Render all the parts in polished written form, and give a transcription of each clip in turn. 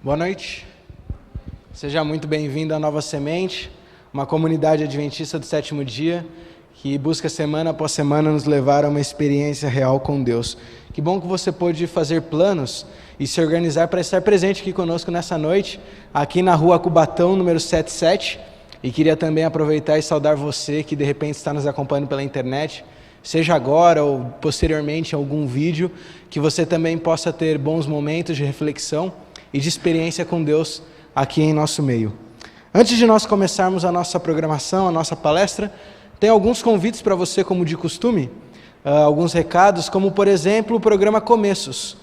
Boa noite, seja muito bem-vindo à Nova Semente, uma comunidade adventista do sétimo dia, que busca semana após semana nos levar a uma experiência real com Deus. Que bom que você pôde fazer planos e se organizar para estar presente aqui conosco nessa noite, aqui na rua Cubatão, número 77, e queria também aproveitar e saudar você que de repente está nos acompanhando pela internet, seja agora ou posteriormente em algum vídeo, que você também possa ter bons momentos de reflexão e de experiência com Deus aqui em nosso meio. Antes de nós começarmos a nossa programação, a nossa palestra, tem alguns convites para você, como de costume, alguns recados, como por exemplo o programa Começos.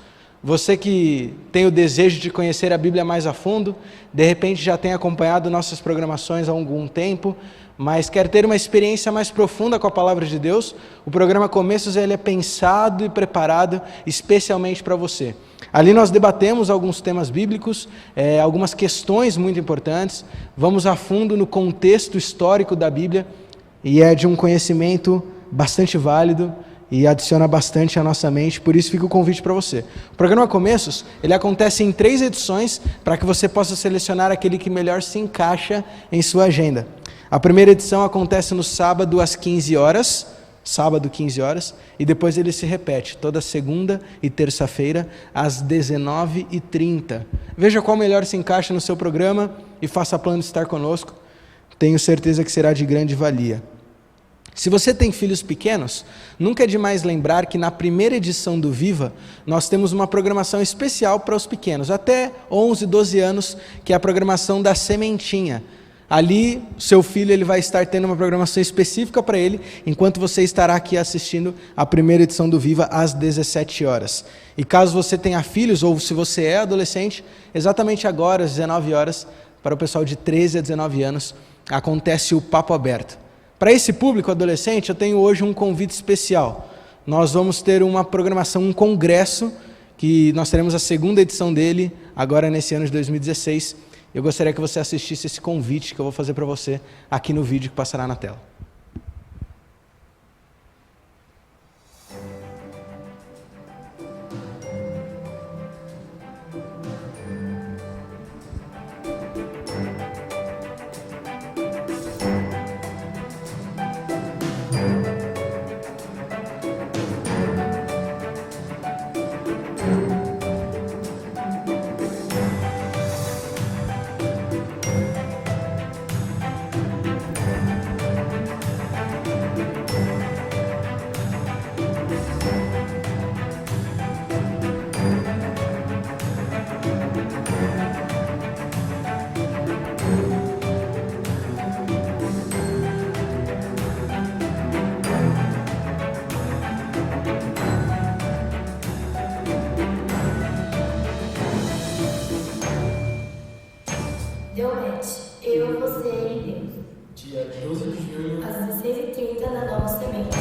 Você que tem o desejo de conhecer a Bíblia mais a fundo, de repente já tem acompanhado nossas programações há algum tempo, mas quer ter uma experiência mais profunda com a Palavra de Deus, o programa Começos ele é pensado e preparado especialmente para você. Ali nós debatemos alguns temas bíblicos, algumas questões muito importantes, vamos a fundo no contexto histórico da Bíblia e é de um conhecimento bastante válido e adiciona bastante à nossa mente, por isso fica o convite para você. O programa Começos, ele acontece em 3 edições para que você possa selecionar aquele que melhor se encaixa em sua agenda. A primeira edição acontece no sábado às 15 horas, e depois ele se repete toda segunda e terça-feira às 19h30. Veja qual melhor se encaixa no seu programa e faça plano de estar conosco. Tenho certeza que será de grande valia. Se você tem filhos pequenos, nunca é demais lembrar que na primeira edição do Viva, nós temos uma programação especial para os pequenos, até 11, 12 anos, que é a programação da Sementinha. Ali, seu filho ele vai estar tendo uma programação específica para ele, enquanto você estará aqui assistindo a primeira edição do Viva às 17 horas. E caso você tenha filhos, ou se você é adolescente, exatamente agora, às 19 horas, para o pessoal de 13 a 19 anos, acontece o Papo Aberto. Para esse público adolescente, eu tenho hoje um convite especial. Nós vamos ter uma programação, um congresso, que nós teremos a segunda edição dele, agora nesse ano de 2016. Eu gostaria que você assistisse esse convite que eu vou fazer para você aqui no vídeo que passará na tela. Deu match. Eu, você e Deus. Dia 12 de junho, às 16h30 na Nova Semente.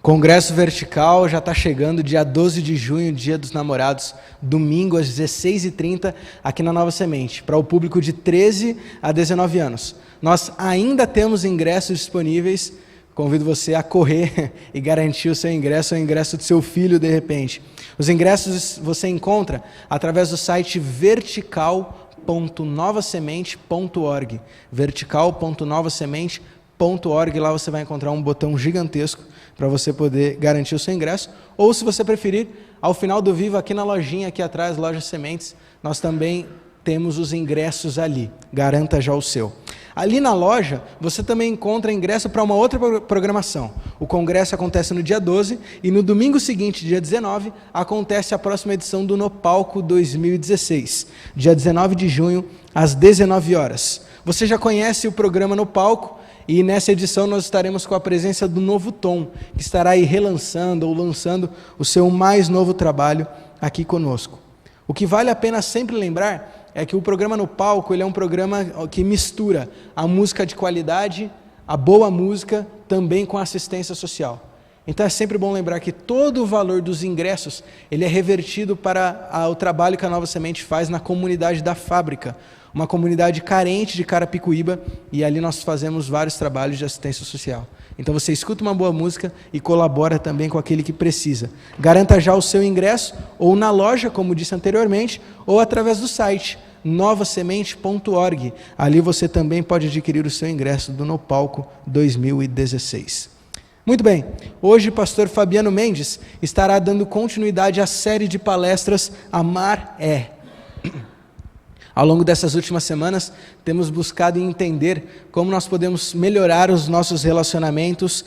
Congresso Vertical já está chegando, dia 12 de junho, dia dos namorados, domingo às 16h30, aqui na Nova Semente, para o público de 13 a 19 anos. Nós ainda temos ingressos disponíveis, convido você a correr e garantir o seu ingresso ou o ingresso do seu filho de repente. Os ingressos você encontra através do site vertical.novasemente.org, vertical.novasemente.org, lá você vai encontrar um botão gigantesco para você poder garantir o seu ingresso, ou se você preferir, ao final do Vivo, aqui na lojinha, aqui atrás, Loja Sementes, nós também temos os ingressos ali, garanta já o seu. Ali na loja, você também encontra ingresso para uma outra programação. O congresso acontece no dia 12 e no domingo seguinte, dia 19, acontece a próxima edição do No Palco 2016, dia 19 de junho, às 19 horas. Você já conhece o programa No Palco e nessa edição nós estaremos com a presença do Novo Tom, que estará aí relançando ou lançando o seu mais novo trabalho aqui conosco. O que vale a pena sempre lembrar é que o programa No Palco ele é um programa que mistura a música de qualidade, a boa música, também com assistência social. Então é sempre bom lembrar que todo o valor dos ingressos, ele é revertido para o trabalho que a Nova Semente faz na comunidade da Fábrica, uma comunidade carente de Carapicuíba, e ali nós fazemos vários trabalhos de assistência social. Então você escuta uma boa música e colabora também com aquele que precisa. Garanta já o seu ingresso, ou na loja, como disse anteriormente, ou através do site novasemente.org. Ali você também pode adquirir o seu ingresso do No Palco 2016. Muito bem, hoje o pastor Fabiano Mendes estará dando continuidade à série de palestras Amar é. Ao longo dessas últimas semanas, temos buscado entender como nós podemos melhorar os nossos relacionamentos,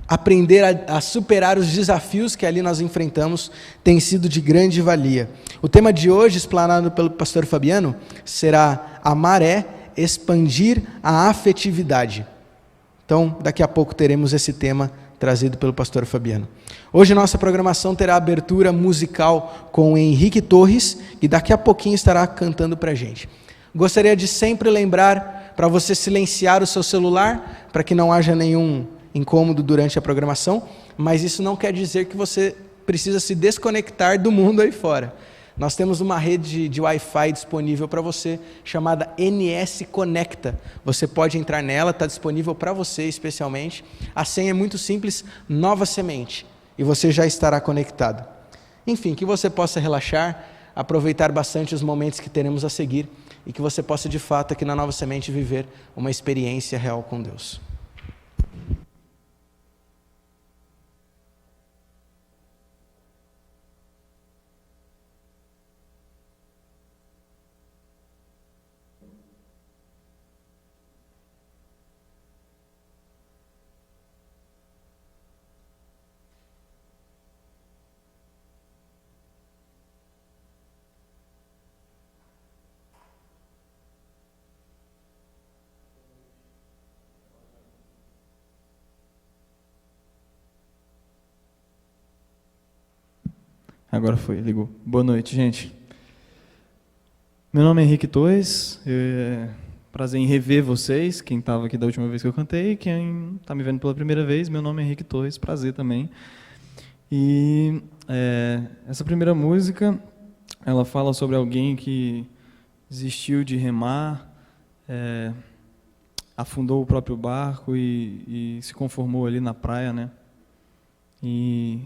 aprender a superar os desafios que ali nós enfrentamos, tem sido de grande valia. O tema de hoje, explanado pelo pastor Fabiano, será Amar é expandir a afetividade. Então, daqui a pouco teremos esse tema trazido pelo pastor Fabiano. Hoje nossa programação terá abertura musical com Henrique Torres, que daqui a pouquinho estará cantando para a gente. Gostaria de sempre lembrar para você silenciar o seu celular, para que não haja nenhum incômodo durante a programação, mas isso não quer dizer que você precisa se desconectar do mundo aí fora. Nós temos uma rede de Wi-Fi disponível para você, chamada NS Conecta. Você pode entrar nela, está disponível para você especialmente. A senha é muito simples, Nova Semente, e você já estará conectado. Enfim, que você possa relaxar, aproveitar bastante os momentos que teremos a seguir, e que você possa de fato aqui na Nova Semente viver uma experiência real com Deus. Agora foi, ligou. Boa noite, gente. Meu nome é Henrique Torres, prazer em rever vocês, quem estava aqui da última vez que eu cantei, quem está me vendo pela primeira vez, meu nome é Henrique Torres, prazer também. E essa primeira música, ela fala sobre alguém que desistiu de remar, afundou o próprio barco e se conformou ali na praia, né? E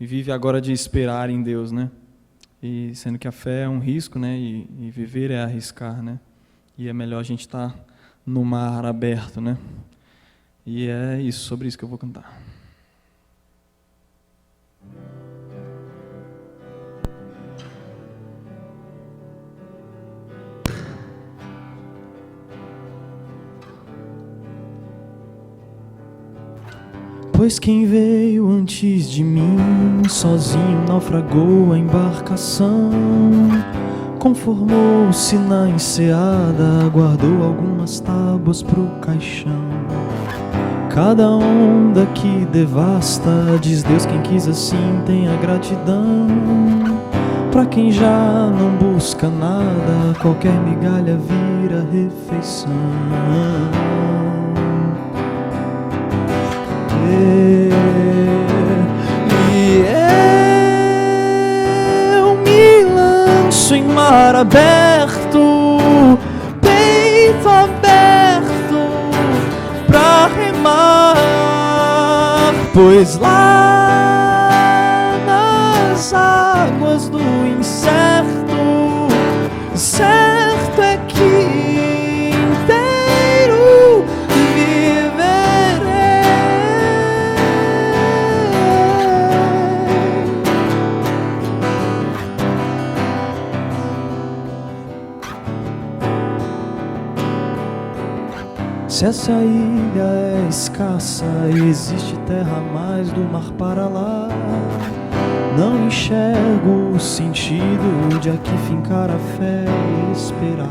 vive agora de esperar em Deus, né? E sendo que a fé é um risco, né? E viver é arriscar, né? E é melhor a gente estar no mar aberto, né? E é isso, sobre isso que eu vou cantar. Pois quem veio antes de mim, sozinho naufragou a embarcação, conformou-se na enseada, guardou algumas tábuas pro caixão. Cada onda que devasta, diz Deus, quem quis assim tenha gratidão. Pra quem já não busca nada, qualquer migalha vira refeição. E eu me lanço em mar aberto, peito aberto pra remar, pois lá nas águas do incerto, certo é que inteiro viverei. Se essa ilha é escassa e existe terra a mais do mar para lá, não enxergo o sentido de aqui fincar a fé e esperar.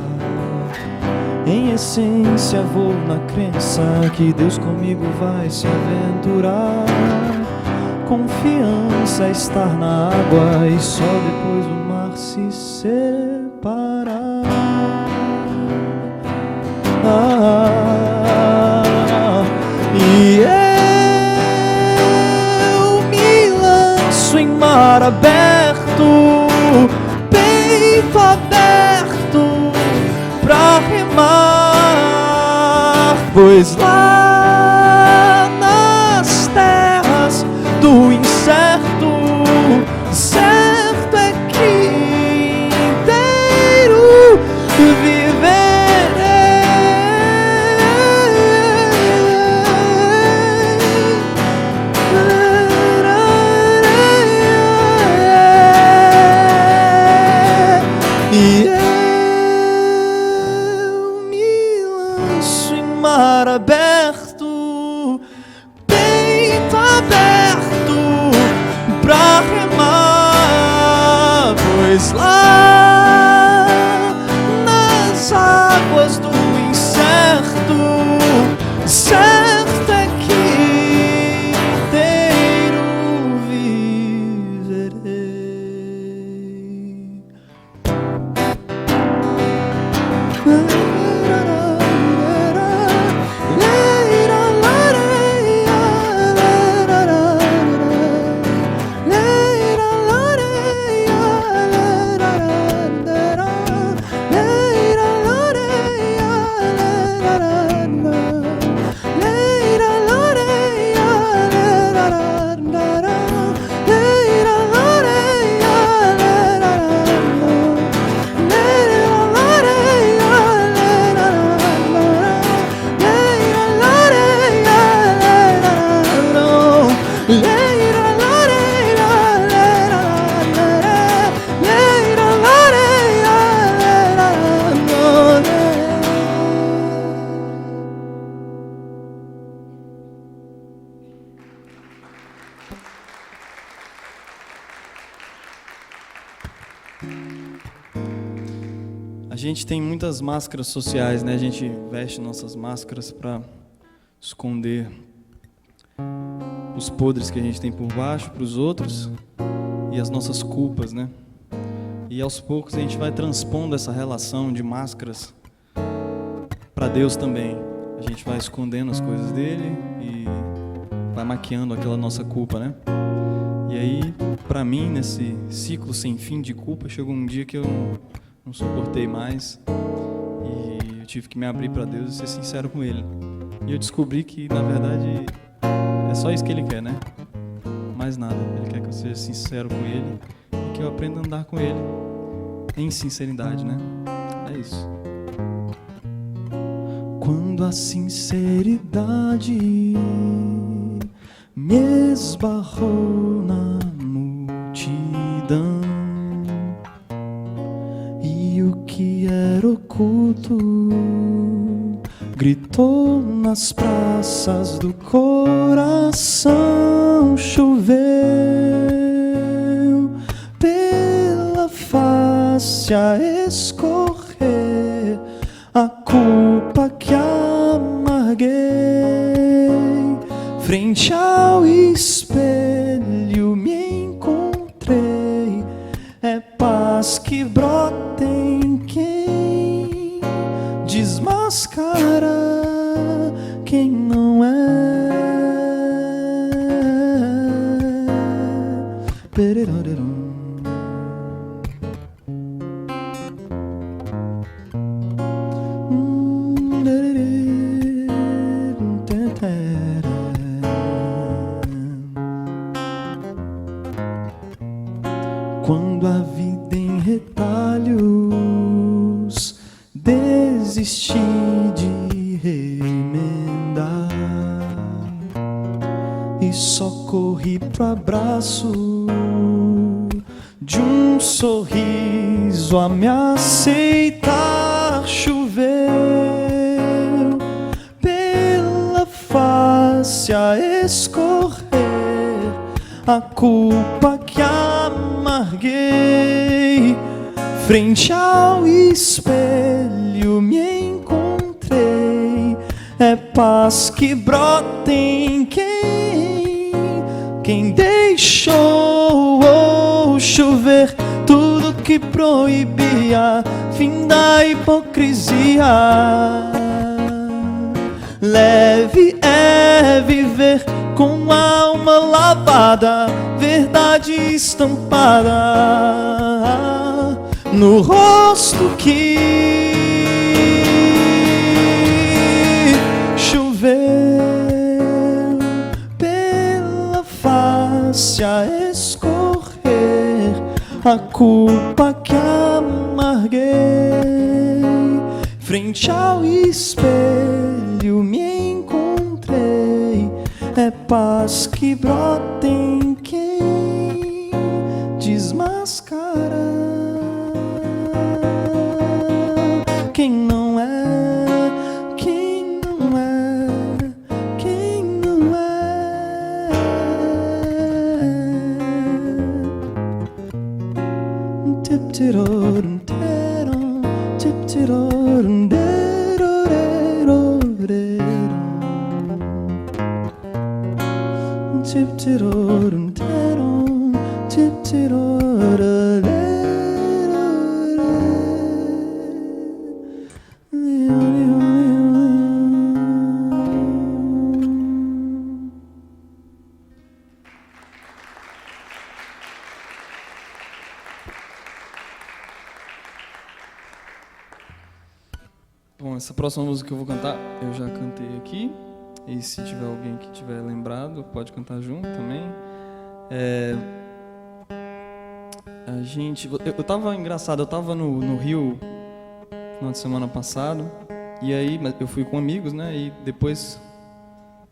Em essência vou na crença que Deus comigo vai se aventurar. Confiança é estar na água e só depois o mar se separar. E mar aberto, peito aberto pra remar, pois lá nas terras do incerto, certo é que inteiro e eu me lanço em mar aberto, peito aberto pra remar, pois lá nas águas do incerto, certo é que inteiro viverei. A gente tem muitas máscaras sociais, né? A gente veste nossas máscaras para esconder os podres que a gente tem por baixo para os outros e as nossas culpas, né? E aos poucos a gente vai transpondo essa relação de máscaras para Deus também. A gente vai escondendo as coisas dele e vai maquiando aquela nossa culpa, né? E aí, para mim, nesse ciclo sem fim de culpa, chegou um dia que eu não suportei mais e eu tive que me abrir para Deus e ser sincero com Ele. E eu descobri que, na verdade, é só isso que Ele quer, né? Mais nada. Ele quer que eu seja sincero com Ele e que eu aprenda a andar com Ele em sinceridade, né? É isso. Quando a sinceridade me esbarrou na multidão e o que era oculto gritou nas praças do coração, choveu pela face a escorrer a culpa que amarguei. Frente ao espelho me encontrei, é paz que brota em quem desmascara quem não é. Quando a vida em retalhos desisti de remendar e só corri pro abraço de um sorriso a me aceitar, choveu pela face a escorrer a culpa que amarguei. Frente ao espelho me encontrei, é paz que brota em quem deixou chover tudo que proibia, fim da hipocrisia. Leve é viver com a alma lavada espada, verdade estampada no rosto que choveu pela face a escorrer, a culpa que amarguei frente ao espelho me encontrei. É paz que brota em quem desmascara quem não é, quem não é, quem não é. Tip-tirorum, terum, tip-tirorum, tip-tirorum, terum, tip-tirorum. Bom, essa próxima música que eu vou cantar, eu já cantei aqui. E se tiver alguém que tiver lembrado, pode cantar junto também. A gente... Eu tava engraçado, eu tava no Rio no final de semana passado. E aí, eu fui com amigos, né? E depois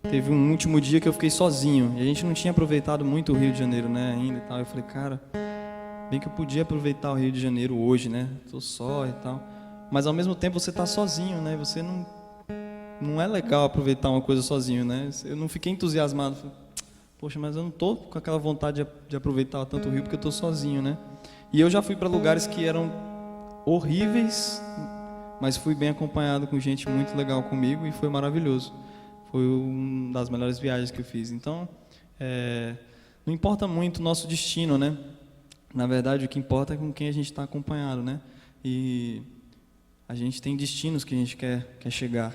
teve um último dia que eu fiquei sozinho. E a gente não tinha aproveitado muito o Rio de Janeiro, né? Ainda e tal. Eu falei, cara, bem que eu podia aproveitar o Rio de Janeiro hoje, né? Tô só e tal. Mas ao mesmo tempo você tá sozinho, né? Você não é legal aproveitar uma coisa sozinho, né? Eu não fiquei entusiasmado. Falei, poxa, mas eu não tô com aquela vontade de aproveitar tanto o Rio porque eu tô sozinho, né? E eu já fui para lugares que eram horríveis, mas fui bem acompanhado com gente muito legal comigo e foi maravilhoso. Foi uma das melhores viagens que eu fiz. Então, não importa muito o nosso destino, né? Na verdade, o que importa é com quem a gente está acompanhado, né? E a gente tem destinos que a gente quer chegar.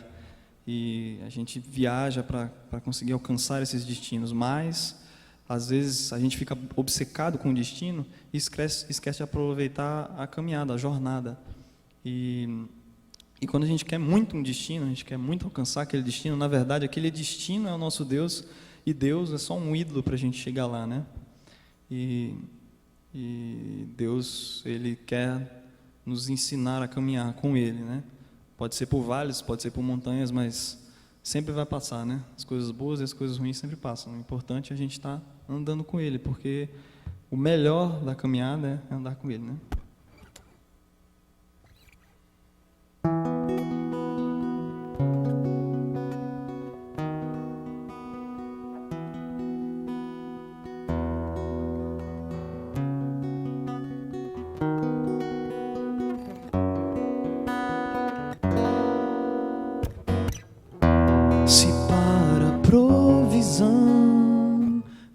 E a gente viaja para conseguir alcançar esses destinos, mas às vezes a gente fica obcecado com o destino e esquece de aproveitar a caminhada, a jornada. E quando a gente quer muito um destino, a gente quer muito alcançar aquele destino, na verdade aquele destino é o nosso Deus e Deus é só um ídolo para a gente chegar lá, né? E Deus, Ele quer nos ensinar a caminhar com Ele, né? Pode ser por vales, pode ser por montanhas, mas sempre vai passar, né? As coisas boas e as coisas ruins sempre passam. O importante é a gente estar andando com Ele, porque o melhor da caminhada é andar com Ele, né?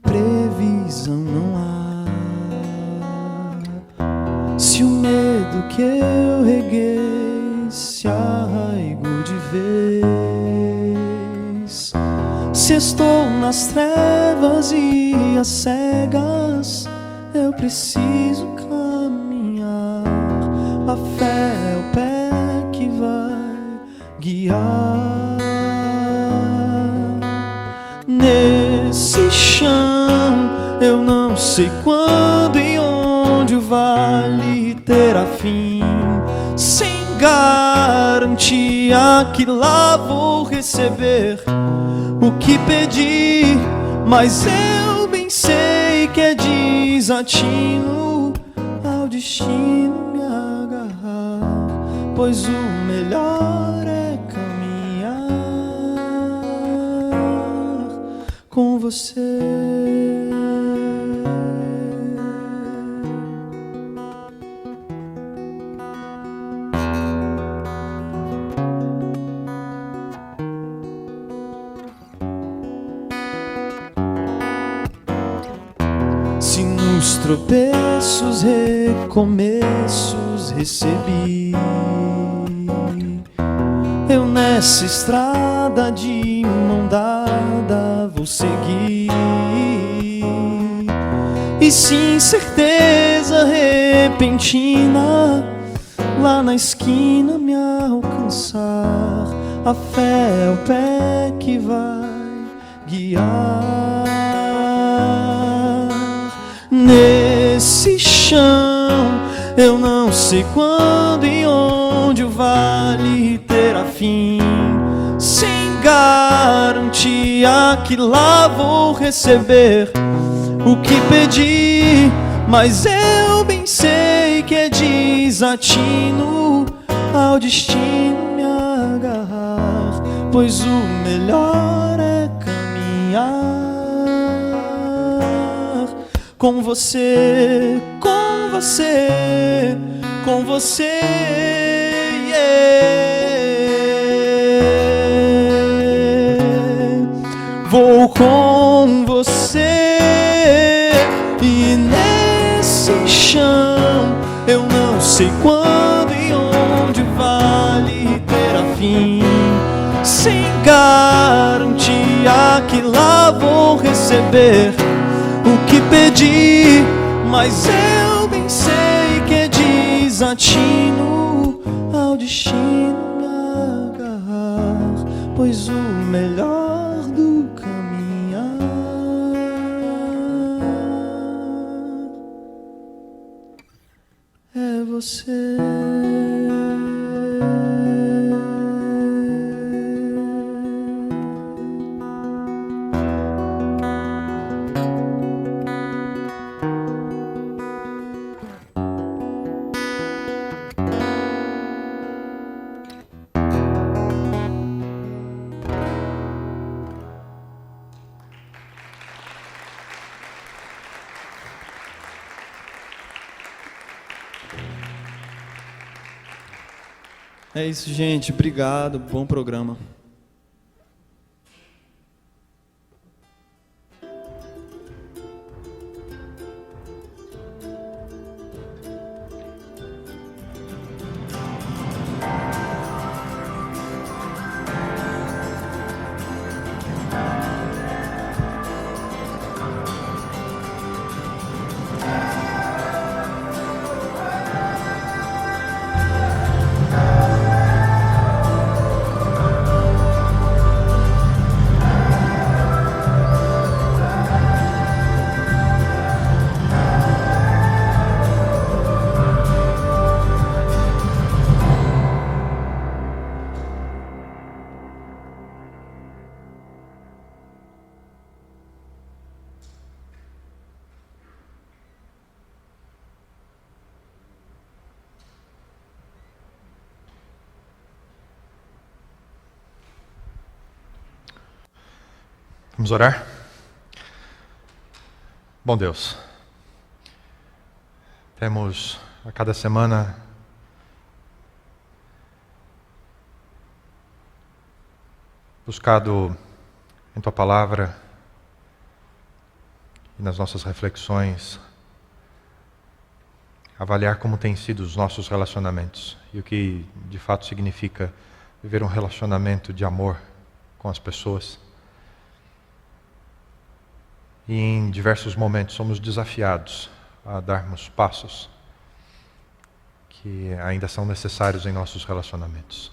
Previsão não há. Se o medo que eu reguei se arraigou de vez, se estou nas trevas e às cegas, eu preciso caminhar. A fé é o pé que vai guiar. Nesse chão eu não sei quando e onde o vale terá fim, sem garantia que lá vou receber o que pedi, mas eu bem sei que é desatino ao destino me agarrar, pois o melhor é caminhar com você. Se nos tropeços, recomeços recebi, eu nessa estrada de mão dada vou seguir. e sim certeza repentina lá na esquina me alcançar. A fé é o pé que vai guiar. Nesse chão eu não sei quando e onde o vale terá fim, sem garantia que lá vou receber o que pedi, mas eu bem sei que é desatino ao destino me agarrar, pois o melhor é caminhar com você, com você, com você, yeah. Vou com você e nesse chão eu não sei quando e onde vale terá fim, sem garantia que lá vou receber o que pedi, mas eu bem sei que é desatino ao destino me agarrar, pois o melhor do caminhar é você. É isso, gente. Obrigado. Bom programa. Vamos orar? Bom Deus, temos a cada semana buscado em Tua Palavra e nas nossas reflexões avaliar como têm sido os nossos relacionamentos e o que de fato significa viver um relacionamento de amor com as pessoas. E em diversos momentos somos desafiados a darmos passos que ainda são necessários em nossos relacionamentos.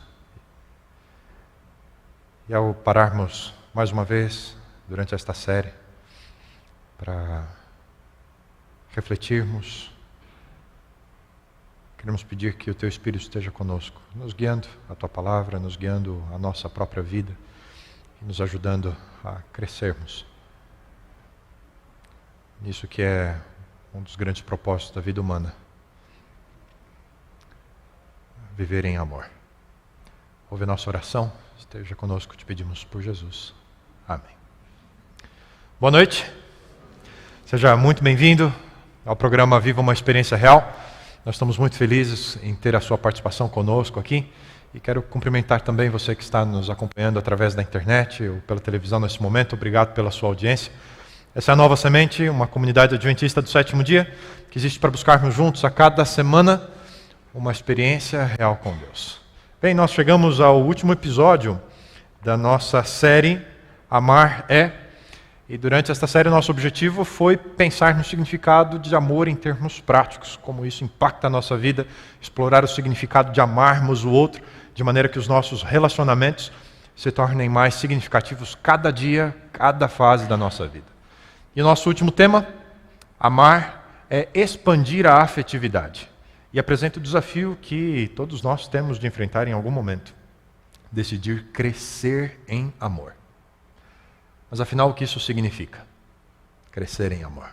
E ao pararmos mais uma vez durante esta série para refletirmos, queremos pedir que o Teu Espírito esteja conosco, nos guiando a Tua Palavra, nos guiando a nossa própria vida e nos ajudando a crescermos nisso que é um dos grandes propósitos da vida humana: viver em amor. Ouve a nossa oração, esteja conosco, te pedimos por Jesus. Amém. Boa noite, seja muito bem-vindo ao programa Viva uma Experiência Real. Nós estamos muito felizes em ter a sua participação conosco aqui e quero cumprimentar também você que está nos acompanhando através da internet ou pela televisão nesse momento. Obrigado pela sua audiência. Essa é a Nova Semente, uma comunidade adventista do sétimo dia, que existe para buscarmos juntos a cada semana uma experiência real com Deus. Bem, nós chegamos ao último episódio da nossa série Amar é, E durante esta série, nosso objetivo foi pensar no significado de amor em termos práticos, como isso impacta a nossa vida, explorar o significado de amarmos o outro, de maneira que os nossos relacionamentos se tornem mais significativos cada dia, cada fase da nossa vida. E o nosso último tema, amar, é expandir a afetividade. E apresenta o desafio que todos nós temos de enfrentar em algum momento. Decidir crescer em amor. Mas afinal, o que isso significa? Crescer em amor.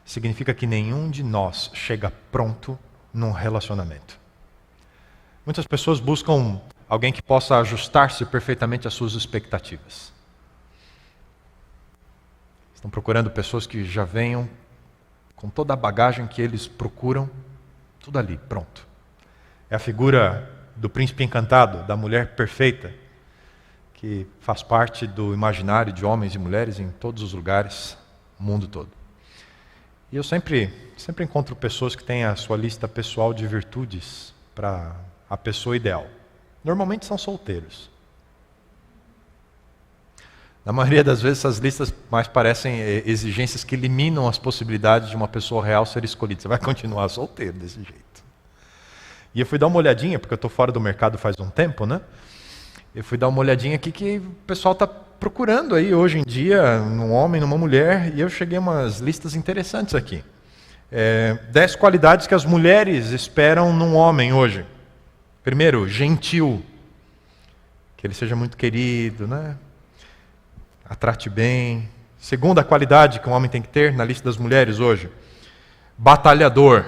Significa que nenhum de nós chega pronto num relacionamento. Muitas pessoas buscam alguém que possa ajustar-se perfeitamente às suas expectativas. Estão procurando pessoas que já venham com toda a bagagem que eles procuram, tudo ali, pronto. É a figura do príncipe encantado, da mulher perfeita, que faz parte do imaginário de homens e mulheres em todos os lugares, o mundo todo. E eu sempre encontro pessoas que têm a sua lista pessoal de virtudes para a pessoa ideal. Normalmente são solteiros. Na maioria das vezes, essas listas mais parecem exigências que eliminam as possibilidades de uma pessoa real ser escolhida. Você vai continuar solteiro desse jeito. E eu fui dar uma olhadinha, porque eu estou fora do mercado faz um tempo, né? Eu fui dar uma olhadinha aqui que o pessoal está procurando aí hoje em dia, num homem, numa mulher, e eu cheguei a umas listas interessantes aqui. 10 qualidades que as mulheres esperam num homem hoje. Primeiro, gentil. Que ele seja muito querido, né? Atrate bem. Segunda qualidade que um homem tem que ter na lista das mulheres hoje. Batalhador.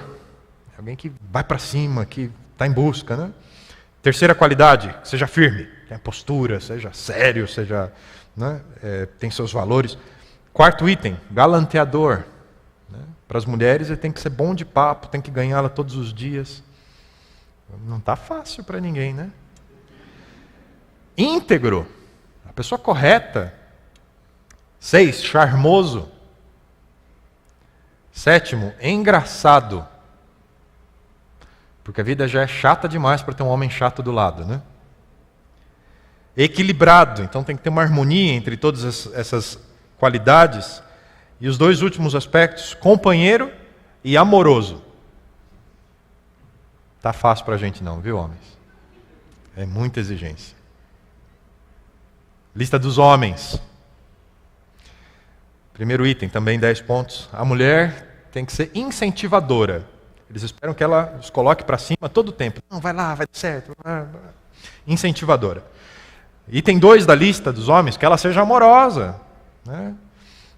Alguém que vai para cima, que está em busca, né? Terceira qualidade, que seja firme. Tenha postura, seja sério, seja, né? Tem seus valores. Quarto item, galanteador. Né? Para as mulheres ele tem que ser bom de papo, tem que ganhá-la todos os dias. Não está fácil para ninguém, né? Íntegro, a pessoa correta. 6, charmoso. 7, engraçado. Porque a vida já é chata demais para ter um homem chato do lado, né? Equilibrado, então tem que ter uma harmonia entre todas essas qualidades. E os 2 últimos aspectos, companheiro e amoroso. Tá fácil para a gente não, viu, homens? É muita exigência. Lista dos homens. Primeiro item, também 10 pontos. A mulher tem que ser incentivadora. Eles esperam que ela os coloque para cima todo o tempo. Não, vai lá, vai dar certo. Incentivadora. Item 2 da lista dos homens, que ela seja amorosa. Né?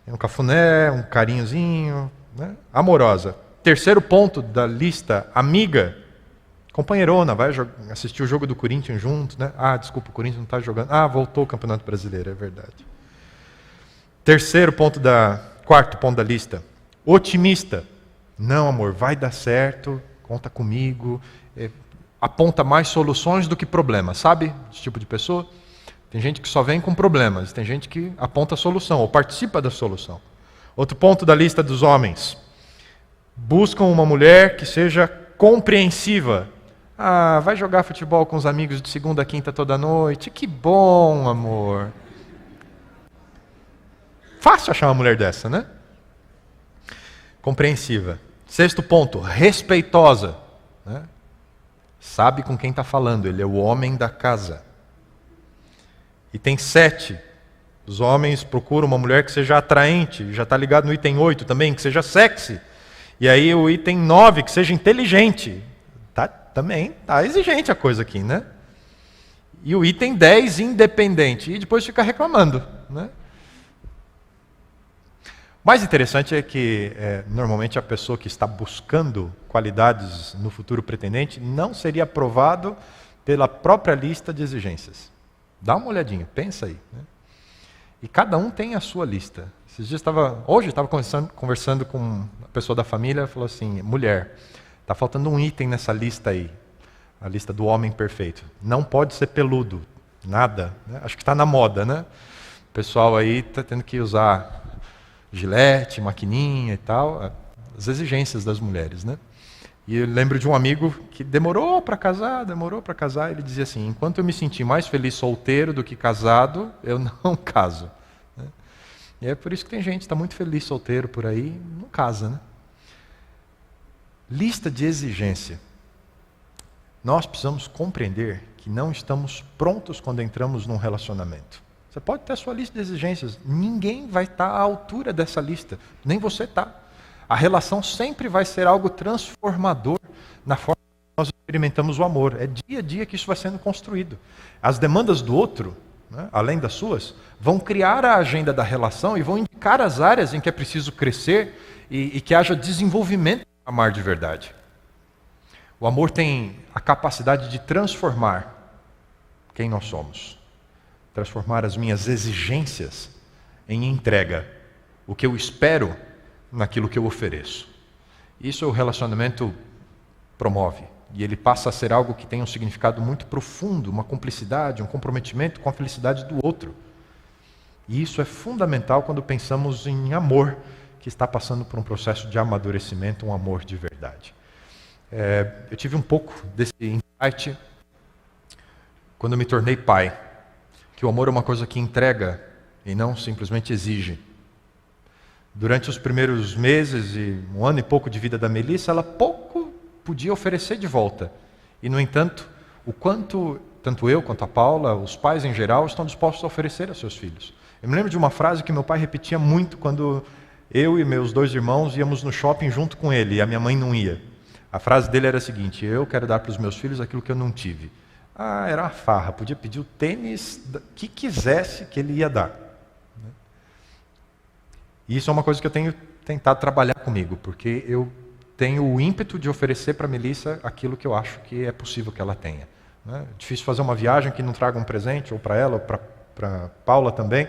Um cafuné, um carinhozinho. Né? Amorosa. Terceiro ponto da lista, amiga. Companheirona, vai assistir o jogo do Corinthians junto. Né? Ah, desculpa, o Corinthians não está jogando. Ah, voltou o Campeonato Brasileiro, é verdade. Quarto ponto da lista, otimista. Não, amor, vai dar certo, conta comigo. Aponta mais soluções do que problemas, sabe? Esse tipo de pessoa. Tem gente que só vem com problemas, tem gente que aponta a solução, ou participa da solução. Outro ponto da lista dos homens. Buscam uma mulher que seja compreensiva. Ah, vai jogar futebol com os amigos de segunda a quinta toda noite. Que bom, amor. Fácil achar uma mulher dessa, né? Compreensiva. 6º ponto, respeitosa. Né? Sabe com quem está falando, ele é o homem da casa. Item 7, os homens procuram uma mulher que seja atraente, já está ligado no item 8 também, que seja sexy. E aí o item 9, que seja inteligente. Também está exigente a coisa aqui, né? E o item 10, independente. E depois fica reclamando, né? O mais interessante é que, normalmente, a pessoa que está buscando qualidades no futuro pretendente não seria aprovado pela própria lista de exigências. Dá uma olhadinha, pensa aí. Né? E cada um tem a sua lista. Hoje eu estava conversando com uma pessoa da família, falou assim, mulher, está faltando um item nessa lista aí, a lista do homem perfeito. Não pode ser peludo, nada. Né? Acho que está na moda, né? O pessoal aí está tendo que usar gilete, maquininha e tal, as exigências das mulheres, né? E eu lembro de um amigo que demorou para casar, ele dizia assim, enquanto eu me senti mais feliz solteiro do que casado, eu não caso. E é por isso que tem gente que está muito feliz solteiro por aí, não casa, né? Lista de exigência. Nós precisamos compreender que não estamos prontos quando entramos num relacionamento. Você pode ter a sua lista de exigências, ninguém vai estar à altura dessa lista, nem você está. A relação sempre vai ser algo transformador na forma que nós experimentamos o amor. É dia a dia que isso vai sendo construído. As demandas do outro, né, além das suas, vão criar a agenda da relação e vão indicar as áreas em que é preciso crescer e que haja desenvolvimento para amar de verdade. O amor tem a capacidade de transformar quem nós somos. Transformar as minhas exigências em entrega. O que eu espero naquilo que eu ofereço. Isso o relacionamento promove. E ele passa a ser algo que tem um significado muito profundo, uma cumplicidade, um comprometimento com a felicidade do outro. E isso é fundamental quando pensamos em amor, que está passando por um processo de amadurecimento, um amor de verdade. Eu tive um pouco desse insight quando eu me tornei pai, que o amor é uma coisa que entrega e não simplesmente exige. Durante os primeiros meses e um ano e pouco de vida da Melissa, ela pouco podia oferecer de volta. E, no entanto, o quanto, tanto eu quanto a Paula, os pais em geral, estão dispostos a oferecer aos seus filhos. Eu me lembro de uma frase que meu pai repetia muito quando eu e meus 2 irmãos íamos no shopping junto com ele e a minha mãe não ia. A frase dele era a seguinte: eu quero dar para os meus filhos aquilo que eu não tive. Era uma farra, podia pedir o tênis que quisesse que ele ia dar. E isso é uma coisa que eu tenho tentado trabalhar comigo, porque eu tenho o ímpeto de oferecer para a Melissa aquilo que eu acho que é possível que ela tenha. É difícil fazer uma viagem que não traga um presente, ou para ela, ou para Paula também.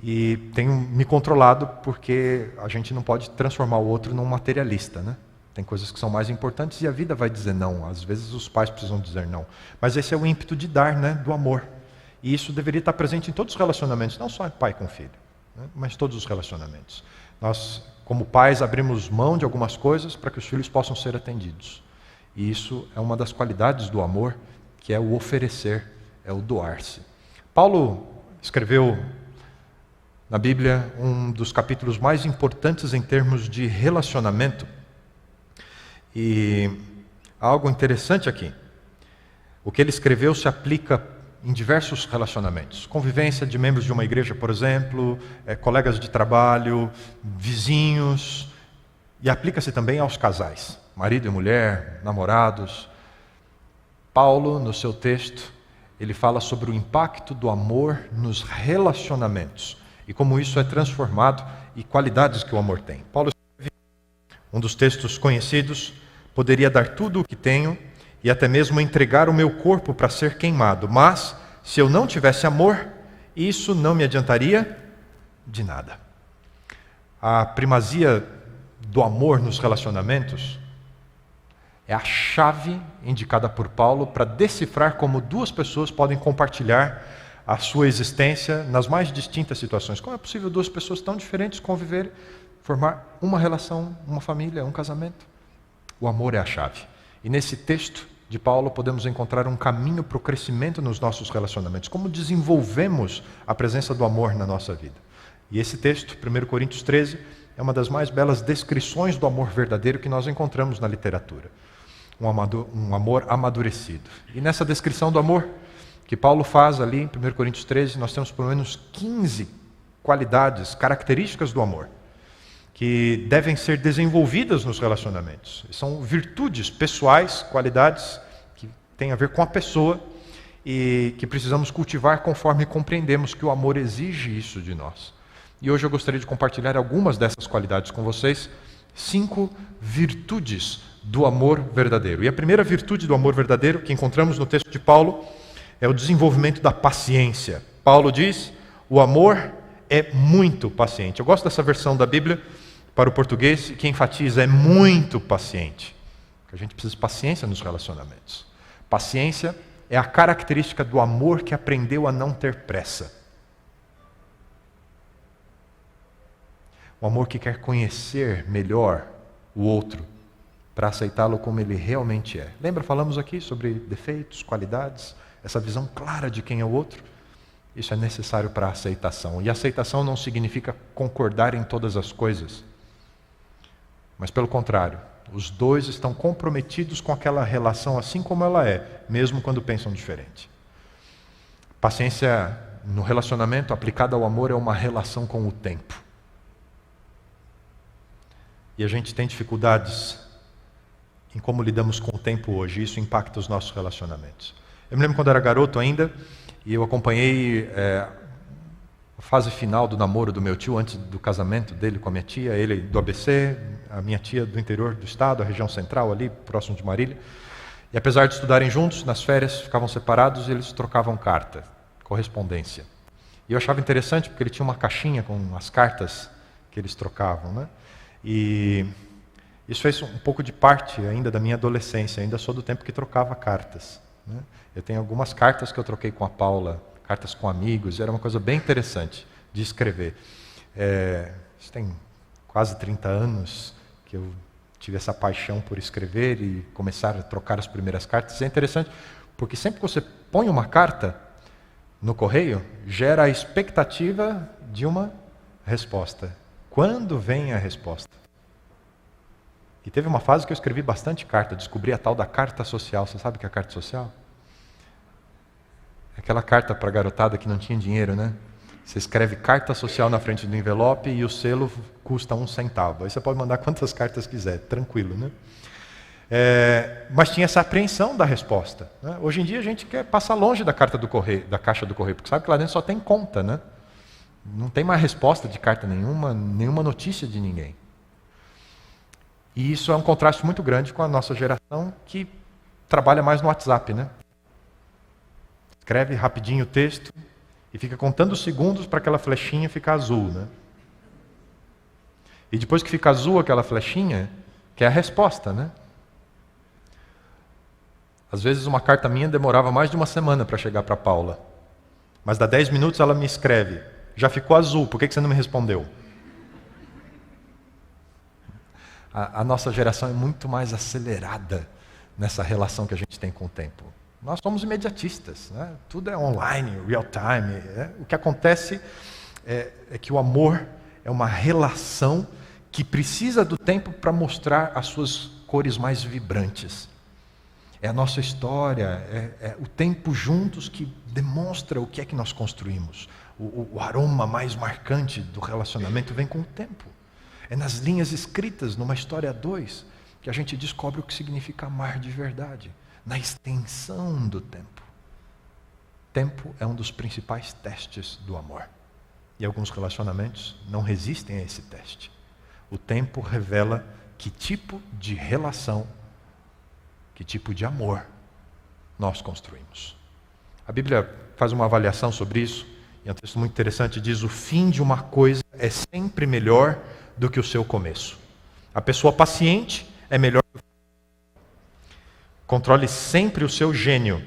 E tenho me controlado, porque a gente não pode transformar o outro num materialista, né? Tem coisas que são mais importantes e a vida vai dizer não. Às vezes os pais precisam dizer não. Mas esse é o ímpeto de dar, né? Do amor. E isso deveria estar presente em todos os relacionamentos, não só pai com filho, né? Mas todos os relacionamentos. Nós, como pais, abrimos mão de algumas coisas para que os filhos possam ser atendidos. E isso é uma das qualidades do amor, que é o oferecer, é o doar-se. Paulo escreveu na Bíblia um dos capítulos mais importantes em termos de relacionamento. E há algo interessante aqui. O que ele escreveu se aplica em diversos relacionamentos. Convivência de membros de uma igreja, por exemplo, colegas de trabalho, vizinhos, e aplica-se também aos casais, marido e mulher, namorados. Paulo, no seu texto, ele fala sobre o impacto do amor nos relacionamentos e como isso é transformado e qualidades que o amor tem. Paulo escreve um dos textos conhecidos: poderia dar tudo o que tenho e até mesmo entregar o meu corpo para ser queimado, mas se eu não tivesse amor, isso não me adiantaria de nada. A primazia do amor nos relacionamentos é a chave indicada por Paulo para decifrar como 2 pessoas podem compartilhar a sua existência nas mais distintas situações. Como é possível 2 pessoas tão diferentes conviver, formar uma relação, uma família, um casamento? O amor é a chave. E nesse texto de Paulo podemos encontrar um caminho para o crescimento nos nossos relacionamentos. Como desenvolvemos a presença do amor na nossa vida. E esse texto, 1 Coríntios 13, é uma das mais belas descrições do amor verdadeiro que nós encontramos na literatura. Um amor amadurecido. E nessa descrição do amor que Paulo faz ali em 1 Coríntios 13, nós temos pelo menos 15 qualidades, características do amor, que devem ser desenvolvidas nos relacionamentos. São virtudes pessoais, qualidades que têm a ver com a pessoa e que precisamos cultivar conforme compreendemos que o amor exige isso de nós. E hoje eu gostaria de compartilhar algumas dessas qualidades com vocês, 5 virtudes do amor verdadeiro. E a primeira virtude do amor verdadeiro que encontramos no texto de Paulo é o desenvolvimento da paciência. Paulo diz: o amor é muito paciente. Eu gosto dessa versão da Bíblia para o português, que enfatiza é muito paciente. Porque a gente precisa de paciência nos relacionamentos. Paciência é a característica do amor que aprendeu a não ter pressa. O amor que quer conhecer melhor o outro, para aceitá-lo como ele realmente é. Lembra, falamos aqui sobre defeitos, qualidades, essa visão clara de quem é o outro? Isso é necessário para a aceitação. E aceitação não significa concordar em todas as coisas. Mas pelo contrário, os dois estão comprometidos com aquela relação assim como ela é, mesmo quando pensam diferente. Paciência no relacionamento aplicada ao amor é uma relação com o tempo. E a gente tem dificuldades em como lidamos com o tempo hoje, e isso impacta os nossos relacionamentos. Eu me lembro quando eu era garoto ainda, e eu acompanhei a fase final do namoro do meu tio, antes do casamento dele com a minha tia, ele do ABC, a minha tia do interior do estado, a região central ali, próximo de Marília. E apesar de estudarem juntos, nas férias ficavam separados e eles trocavam carta, correspondência. E eu achava interessante porque ele tinha uma caixinha com as cartas que eles trocavam, né? E isso fez um pouco de parte ainda da minha adolescência, ainda sou do tempo que trocava cartas, né? Eu tenho algumas cartas que eu troquei com a Paula, cartas com amigos, era uma coisa bem interessante de escrever. Isso tem quase 30 anos que eu tive essa paixão por escrever e começar a trocar as primeiras cartas. É interessante porque sempre que você põe uma carta no correio, gera a expectativa de uma resposta. Quando vem a resposta? E teve uma fase que eu escrevi bastante carta, descobri a tal da carta social. Você sabe o que é a carta social? Aquela carta para a garotada que não tinha dinheiro, né? Você escreve carta social na frente do envelope e o selo custa 1 centavo. Aí você pode mandar quantas cartas quiser, tranquilo, né? Mas tinha essa apreensão da resposta, né? Hoje em dia a gente quer passar longe da carta do correio, da caixa do correio, porque sabe que lá dentro só tem conta, né? Não tem mais resposta de carta nenhuma notícia de ninguém. E isso é um contraste muito grande com a nossa geração que trabalha mais no WhatsApp, né? Escreve rapidinho o texto e fica contando segundos para aquela flechinha ficar azul, né? E depois que fica azul aquela flechinha, que é a resposta, né? Às vezes uma carta minha demorava mais de uma semana para chegar para a Paula. Mas dá 10 minutos ela me escreve: já ficou azul, por que você não me respondeu? A nossa geração é muito mais acelerada nessa relação que a gente tem com o tempo. Nós somos imediatistas, né? Tudo é online, real time. O que acontece é que o amor é uma relação que precisa do tempo para mostrar as suas cores mais vibrantes. É a nossa história, é o tempo juntos que demonstra o que é que nós construímos. O aroma mais marcante do relacionamento vem com o tempo. É nas linhas escritas, numa história a dois, que a gente descobre o que significa amar de verdade. Na extensão do tempo. Tempo é um dos principais testes do amor. E alguns relacionamentos não resistem a esse teste. O tempo revela que tipo de relação, que tipo de amor nós construímos. A Bíblia faz uma avaliação sobre isso, e é um texto muito interessante, diz: o fim de uma coisa é sempre melhor do que o seu começo. A pessoa paciente é melhor do que... Controle sempre o seu gênio.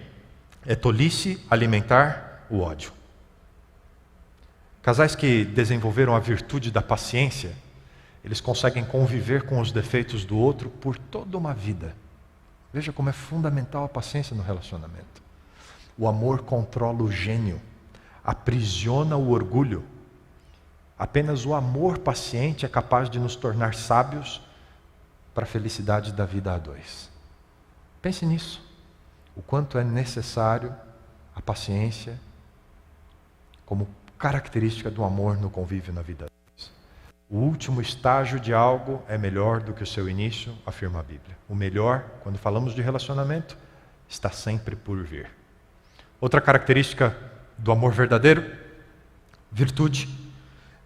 É tolice alimentar o ódio. Casais que desenvolveram a virtude da paciência, eles conseguem conviver com os defeitos do outro por toda uma vida. Veja como é fundamental a paciência no relacionamento. O amor controla o gênio, aprisiona o orgulho. Apenas o amor paciente é capaz de nos tornar sábios para a felicidade da vida a dois. Pense nisso. O quanto é necessário a paciência como característica do amor no convívio na vida a dois. O último estágio de algo é melhor do que o seu início, afirma a Bíblia. O melhor, quando falamos de relacionamento, está sempre por vir. Outra característica do amor verdadeiro, virtude,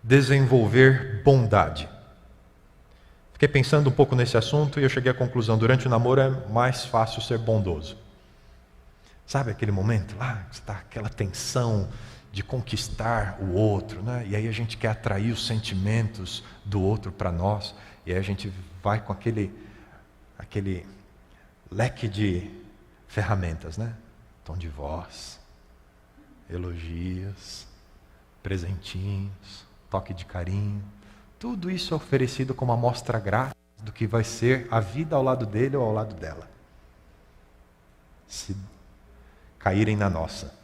desenvolver bondade. Fiquei pensando um pouco nesse assunto e eu cheguei à conclusão: durante o namoro é mais fácil ser bondoso. Sabe aquele momento lá, que está aquela tensão de conquistar o outro, né? E aí a gente quer atrair os sentimentos do outro para nós, e aí a gente vai com aquele leque de ferramentas, né? Tom de voz, elogios, presentinhos, toque de carinho. Tudo isso é oferecido como amostra grátis do que vai ser a vida ao lado dele ou ao lado dela, se caírem na nossa.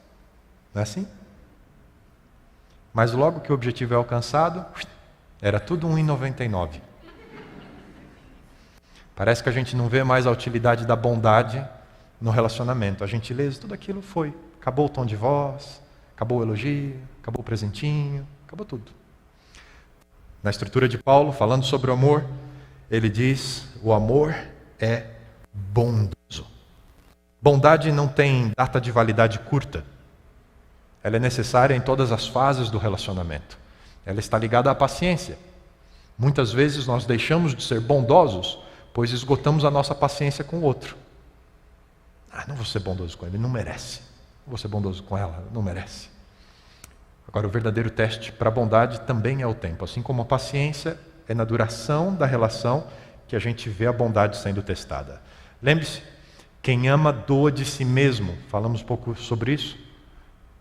Não é assim? Mas logo que o objetivo é alcançado, era tudo 1,99. Parece que a gente não vê mais a utilidade da bondade no relacionamento. A gentileza, tudo aquilo foi. Acabou o tom de voz, acabou o elogio, acabou o presentinho, acabou tudo. Na estrutura de Paulo, falando sobre o amor, ele diz: o amor é bondoso. Bondade não tem data de validade curta. Ela é necessária em todas as fases do relacionamento. Ela está ligada à paciência. Muitas vezes nós deixamos de ser bondosos, pois esgotamos a nossa paciência com o outro. Não vou ser bondoso com ele, não merece. Não vou ser bondoso com ela, não merece. Agora, o verdadeiro teste para a bondade também é o tempo. Assim como a paciência é na duração da relação que a gente vê a bondade sendo testada. Lembre-se, quem ama doa de si mesmo. Falamos um pouco sobre isso.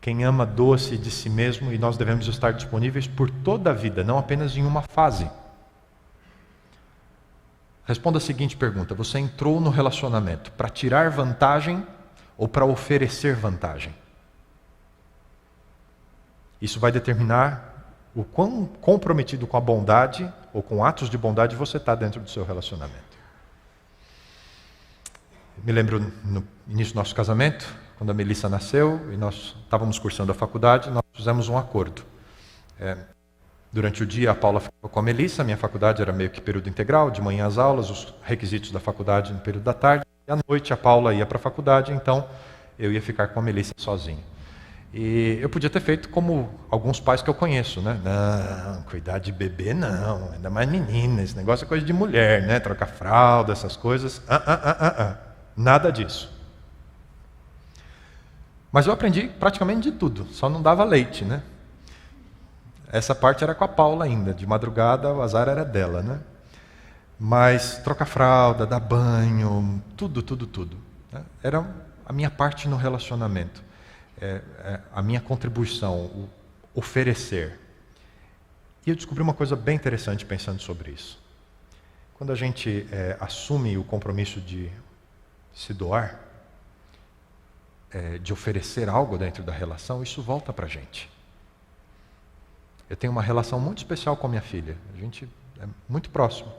Quem ama doa-se de si mesmo e nós devemos estar disponíveis por toda a vida, não apenas em uma fase. Responda a seguinte pergunta: você entrou no relacionamento para tirar vantagem ou para oferecer vantagem? Isso vai determinar o quão comprometido com a bondade ou com atos de bondade você está dentro do seu relacionamento. Me lembro no início do nosso casamento, quando a Melissa nasceu e nós estávamos cursando a faculdade, nós fizemos um acordo. Durante o dia a Paula ficava com a Melissa, a minha faculdade era meio que período integral, de manhã as aulas, os requisitos da faculdade no período da tarde, e à noite a Paula ia para a faculdade, então eu ia ficar com a Melissa sozinho. E eu podia ter feito como alguns pais que eu conheço, né? Não, cuidar de bebê não, ainda mais menina, esse negócio é coisa de mulher, né? Trocar fralda, essas coisas. Nada disso. Mas eu aprendi praticamente de tudo, só não dava leite, né? Essa parte era com a Paula ainda, de madrugada o azar era dela, né? Mas trocar fralda, dar banho, tudo. Né? Era a minha parte no relacionamento. A minha contribuição, o oferecer. E eu descobri uma coisa bem interessante pensando sobre isso. Quando a gente assume o compromisso de se doar, de oferecer algo dentro da relação, isso volta para a gente. Eu tenho uma relação muito especial com a minha filha. A gente é muito próximo.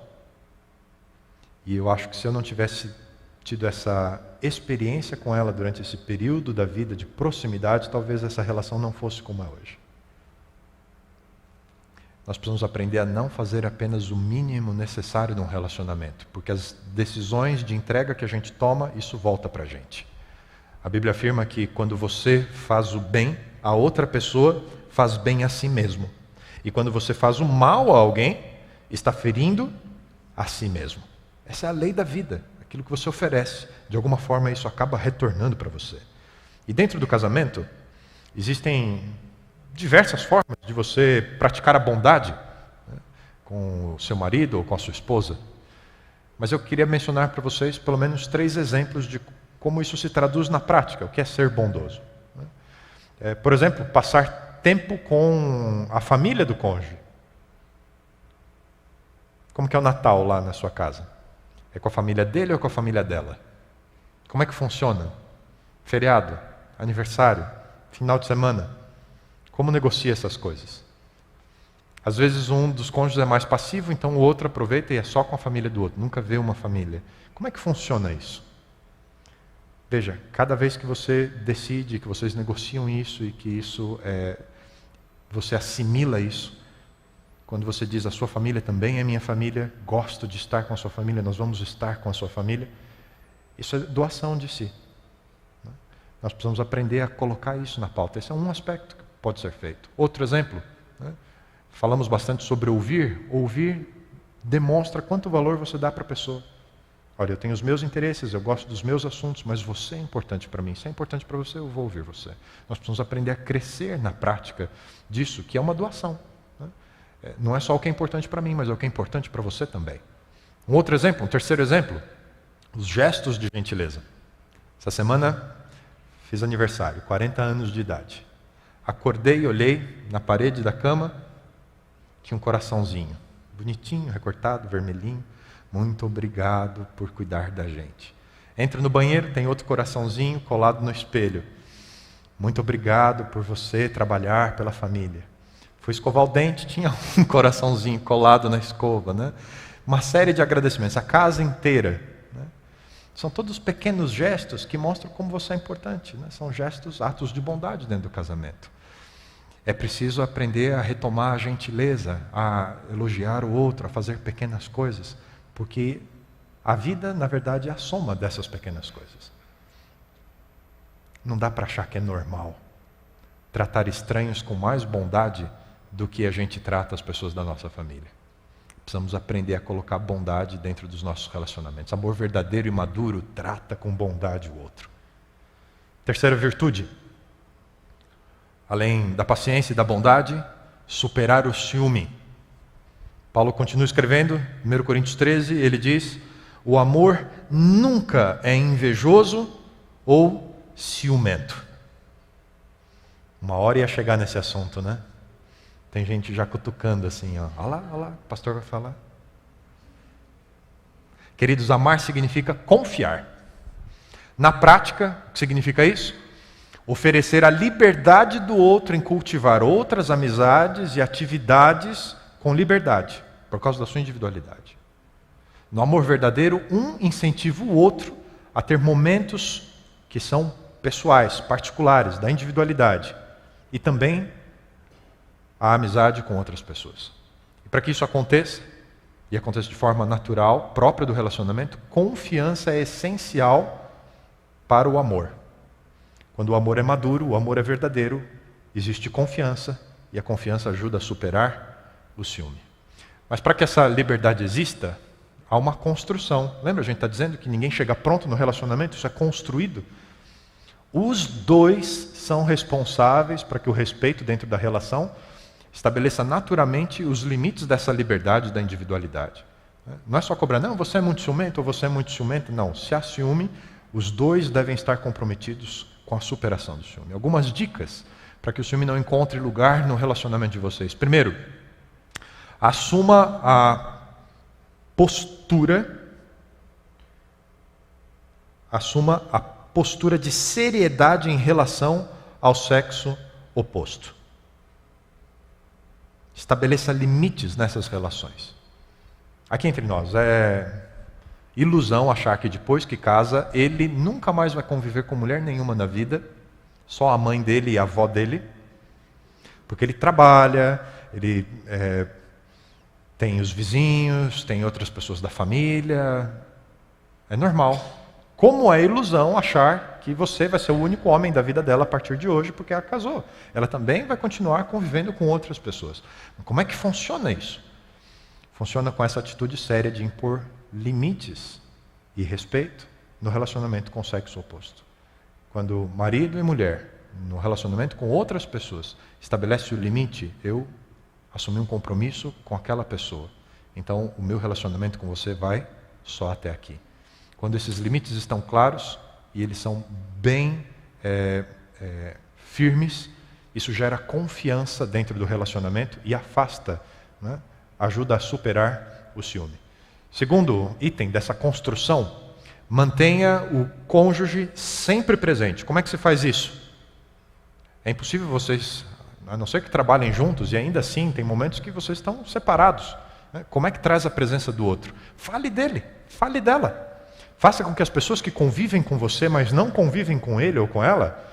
E eu acho que se eu não tivesse tido essa experiência com ela durante esse período da vida de proximidade, talvez essa relação não fosse como é hoje. Nós precisamos aprender a não fazer apenas o mínimo necessário num relacionamento, porque as decisões de entrega que a gente toma, isso volta para a gente. A Bíblia afirma que quando você faz o bem, a outra pessoa faz bem a si mesmo. E quando você faz o mal a alguém, está ferindo a si mesmo. Essa é a lei da vida. Aquilo que você oferece, de alguma forma isso acaba retornando para você. E dentro do casamento, existem diversas formas de você praticar a bondade, né, com o seu marido ou com a sua esposa. Mas eu queria mencionar para vocês pelo menos 3 exemplos de como isso se traduz na prática, o que é ser bondoso. Por exemplo, passar tempo com a família do cônjuge. Como que é o Natal lá na sua casa? É com a família dele ou com a família dela? Como é que funciona? Feriado, aniversário, final de semana. Como negocia essas coisas? Às vezes um dos cônjuges é mais passivo, então o outro aproveita e é só com a família do outro, nunca vê uma família. Como é que funciona isso? Veja, cada vez que você decide, que vocês negociam isso e que isso você assimila isso, quando você diz a sua família também é minha família, gosto de estar com a sua família, nós vamos estar com a sua família, isso é doação de si. Nós precisamos aprender a colocar isso na pauta. Esse é um aspecto que pode ser feito. Outro exemplo, falamos bastante sobre ouvir. Ouvir demonstra quanto valor você dá para a pessoa. Olha, eu tenho os meus interesses, eu gosto dos meus assuntos, mas você é importante para mim. Se é importante para você, eu vou ouvir você. Nós precisamos aprender a crescer na prática disso, que é uma doação. Não é só o que é importante para mim, mas é o que é importante para você também. Um outro exemplo, um terceiro exemplo, os gestos de gentileza. Essa semana fiz aniversário, 40 anos de idade. Acordei, olhei na parede da cama, tinha um coraçãozinho, bonitinho, recortado, vermelhinho. Muito obrigado por cuidar da gente. Entra no banheiro, tem outro coraçãozinho colado no espelho. Muito obrigado por você trabalhar pela família. Fui escovar o dente, tinha um coraçãozinho colado na escova, né? Uma série de agradecimentos, a casa inteira. Né? São todos pequenos gestos que mostram como você é importante. Né? São gestos, atos de bondade dentro do casamento. É preciso aprender a retomar a gentileza, a elogiar o outro, a fazer pequenas coisas, porque a vida, na verdade, é a soma dessas pequenas coisas. Não dá para achar que é normal tratar estranhos com mais bondade do que a gente trata as pessoas da nossa família. Precisamos aprender a colocar bondade dentro dos nossos relacionamentos. Amor verdadeiro e maduro trata com bondade o outro. Terceira virtude. Além da paciência e da bondade, superar o ciúme. Paulo continua escrevendo, 1 Coríntios 13, ele diz: o amor nunca é invejoso ou ciumento. Uma hora ia chegar nesse assunto, né? Tem gente já cutucando assim, ó. Olha lá, o pastor vai falar. Queridos, amar significa confiar. Na prática, o que significa isso? Oferecer a liberdade do outro em cultivar outras amizades e atividades com liberdade, por causa da sua individualidade. No amor verdadeiro, um incentiva o outro a ter momentos que são pessoais, particulares, da individualidade. E também a amizade com outras pessoas. E para que isso aconteça, e aconteça de forma natural, própria do relacionamento, confiança é essencial para o amor. Quando o amor é maduro, o amor é verdadeiro, existe confiança, e a confiança ajuda a superar o ciúme. Mas para que essa liberdade exista, há uma construção. Lembra, a gente está dizendo que ninguém chega pronto no relacionamento, isso é construído. Os dois são responsáveis para que o respeito dentro da relação estabeleça naturalmente os limites dessa liberdade da individualidade. Não é só cobrar, não, você é muito ciumento ou você é muito ciumento. Não, se há ciúme, os dois devem estar comprometidos com a superação do ciúme. Algumas dicas para que o ciúme não encontre lugar no relacionamento de vocês. Primeiro, assuma a postura de seriedade em relação ao sexo oposto. Estabeleça limites nessas relações. Aqui entre nós, é ilusão achar que depois que casa, ele nunca mais vai conviver com mulher nenhuma na vida, só a mãe dele e a avó dele, porque ele trabalha, ele tem os vizinhos, tem outras pessoas da família, é normal. Como é ilusão achar que você vai ser o único homem da vida dela a partir de hoje, porque ela casou. Ela também vai continuar convivendo com outras pessoas. Como é que funciona isso? Funciona com essa atitude séria de impor limites e respeito no relacionamento com o sexo oposto. Quando marido e mulher, no relacionamento com outras pessoas, estabelece o limite, eu assumi um compromisso com aquela pessoa. Então, o meu relacionamento com você vai só até aqui. Quando esses limites estão claros e eles são bem firmes, isso gera confiança dentro do relacionamento e afasta, né? Ajuda a superar o ciúme. Segundo item dessa construção, mantenha o cônjuge sempre presente. Como é que se faz isso? É impossível vocês, a não ser que trabalhem juntos, e ainda assim tem momentos que vocês estão separados. Né? Como é que traz a presença do outro? Fale dele, fale dela. Faça com que as pessoas que convivem com você, mas não convivem com ele ou com ela,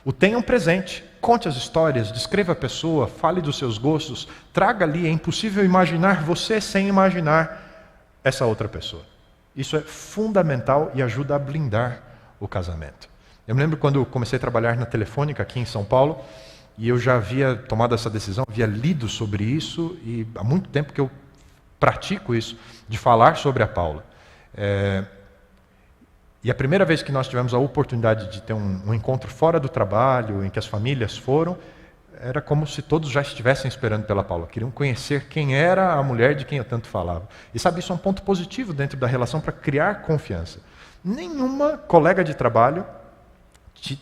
o tenham presente. Conte as histórias, descreva a pessoa, fale dos seus gostos, traga ali, é impossível imaginar você sem imaginar essa outra pessoa. Isso é fundamental e ajuda a blindar o casamento. Eu me lembro quando eu comecei a trabalhar na Telefônica aqui em São Paulo, e eu já havia tomado essa decisão, havia lido sobre isso, e há muito tempo que eu pratico isso, de falar sobre a Paula. E a primeira vez que nós tivemos a oportunidade de ter um encontro fora do trabalho, em que as famílias foram, era como se todos já estivessem esperando pela Paula. Queriam conhecer quem era a mulher de quem eu tanto falava. E sabe, isso é um ponto positivo dentro da relação para criar confiança. Nenhuma colega de trabalho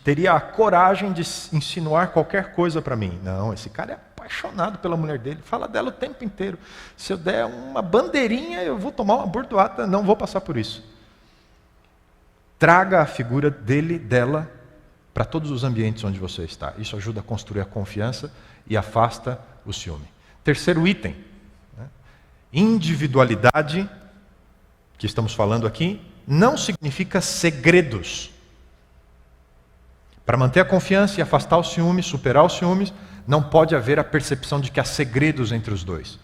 teria a coragem de insinuar qualquer coisa para mim. Não, esse cara é apaixonado pela mulher dele, fala dela o tempo inteiro. Se eu der uma bandeirinha, eu vou tomar uma bordoada, não vou passar por isso. Traga a figura dele, dela, para todos os ambientes onde você está. Isso ajuda a construir a confiança e afasta o ciúme. Terceiro item, né? Individualidade, que estamos falando aqui, não significa segredos. Para manter a confiança e afastar os ciúmes, superar os ciúmes, não pode haver a percepção de que há segredos entre os dois.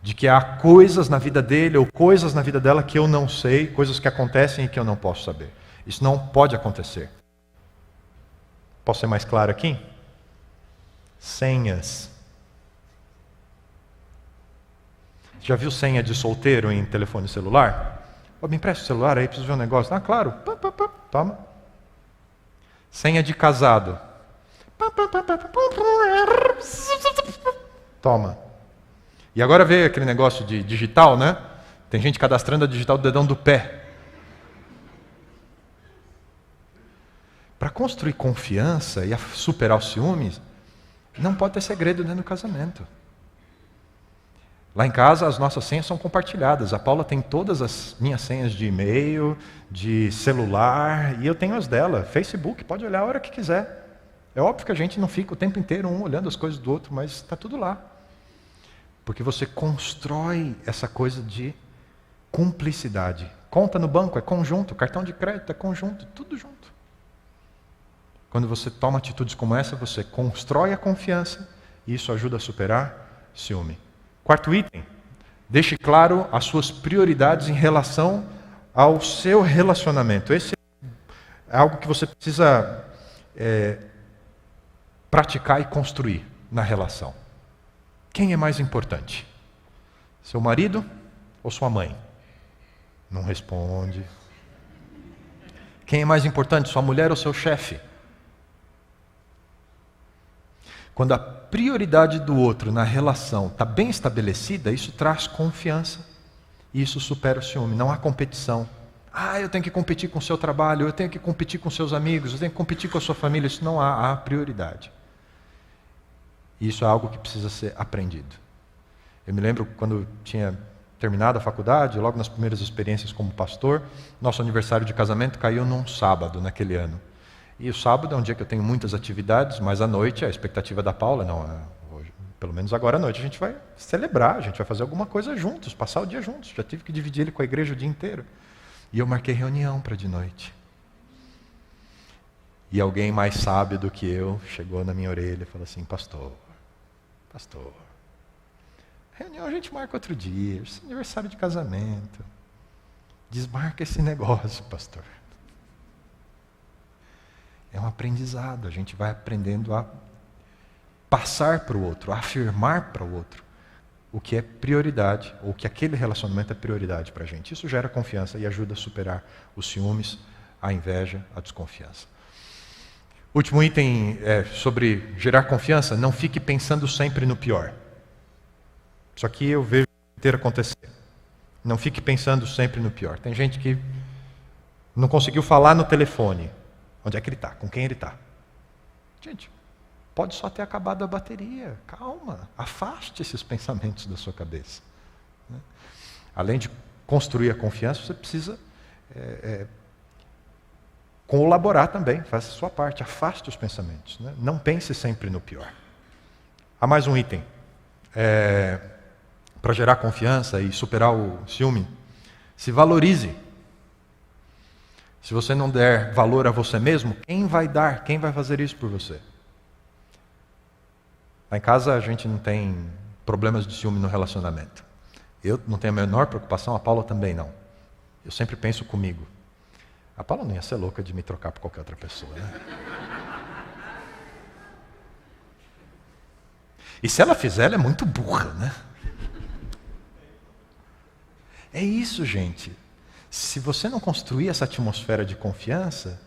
De que há coisas na vida dele ou coisas na vida dela que eu não sei, coisas que acontecem e que eu não posso saber. Isso não pode acontecer. Posso ser mais claro aqui? Senhas. Já viu senha de solteiro em telefone celular? Oh, me empresta o celular aí, preciso ver um negócio. Ah, claro. Toma. Senha de casado. Toma. E agora veio aquele negócio de digital, né? Tem gente cadastrando a digital do dedão do pé. Para construir confiança e superar os ciúmes, não pode ter segredo dentro do casamento. Lá em casa, as nossas senhas são compartilhadas. A Paula tem todas as minhas senhas de e-mail, de celular, e eu tenho as dela. Facebook, pode olhar a hora que quiser. É óbvio que a gente não fica o tempo inteiro um olhando as coisas do outro, mas está tudo lá. Porque você constrói essa coisa de cumplicidade. Conta no banco é conjunto, cartão de crédito é conjunto, tudo junto. Quando você toma atitudes como essa, você constrói a confiança e isso ajuda a superar ciúme. Quarto item, deixe claro as suas prioridades em relação ao seu relacionamento. Esse é algo que você precisa praticar e construir na relação. Quem é mais importante? Seu marido ou sua mãe? Não responde. Quem é mais importante, sua mulher ou seu chefe? Quando a prioridade do outro na relação está bem estabelecida, isso traz confiança e isso supera o ciúme. Não há competição. Ah, eu tenho que competir com o seu trabalho, eu tenho que competir com seus amigos, eu tenho que competir com a sua família. Isso não há prioridade. E isso é algo que precisa ser aprendido. Eu me lembro quando tinha terminado a faculdade, logo nas primeiras experiências como pastor, nosso aniversário de casamento caiu num sábado naquele ano. E o sábado é um dia que eu tenho muitas atividades, mas à noite, a expectativa da Paula, hoje, pelo menos agora à noite, a gente vai celebrar, a gente vai fazer alguma coisa juntos, passar o dia juntos. Já tive que dividir ele com a igreja o dia inteiro. E eu marquei reunião para de noite. E alguém mais sábio do que eu chegou na minha orelha e falou assim: pastor, reunião a gente marca outro dia, esse aniversário de casamento. Desmarca esse negócio, pastor. É um aprendizado, a gente vai aprendendo a passar para o outro, a afirmar para o outro o que é prioridade, ou que aquele relacionamento é prioridade para a gente. Isso gera confiança e ajuda a superar os ciúmes, a inveja, a desconfiança. Último item sobre gerar confiança: não fique pensando sempre no pior. Isso aqui eu vejo inteiro acontecer. Não fique pensando sempre no pior. Tem gente que não conseguiu falar no telefone. Onde é que ele está? Com quem ele está? Gente, pode só ter acabado a bateria. Calma, afaste esses pensamentos da sua cabeça. Além de construir a confiança, você precisa colaborar também. Faça a sua parte, afaste os pensamentos. Não pense sempre no pior. Há mais um item. Para gerar confiança e superar o ciúme, se valorize. Se você não der valor a você mesmo, quem vai dar? Quem vai fazer isso por você? Lá em casa a gente não tem problemas de ciúme no relacionamento. Eu não tenho a menor preocupação, a Paula também não. Eu sempre penso comigo. A Paula não ia ser louca de me trocar por qualquer outra pessoa, né? E se ela fizer, ela é muito burra, né? É isso, gente. Se você não construir essa atmosfera de confiança,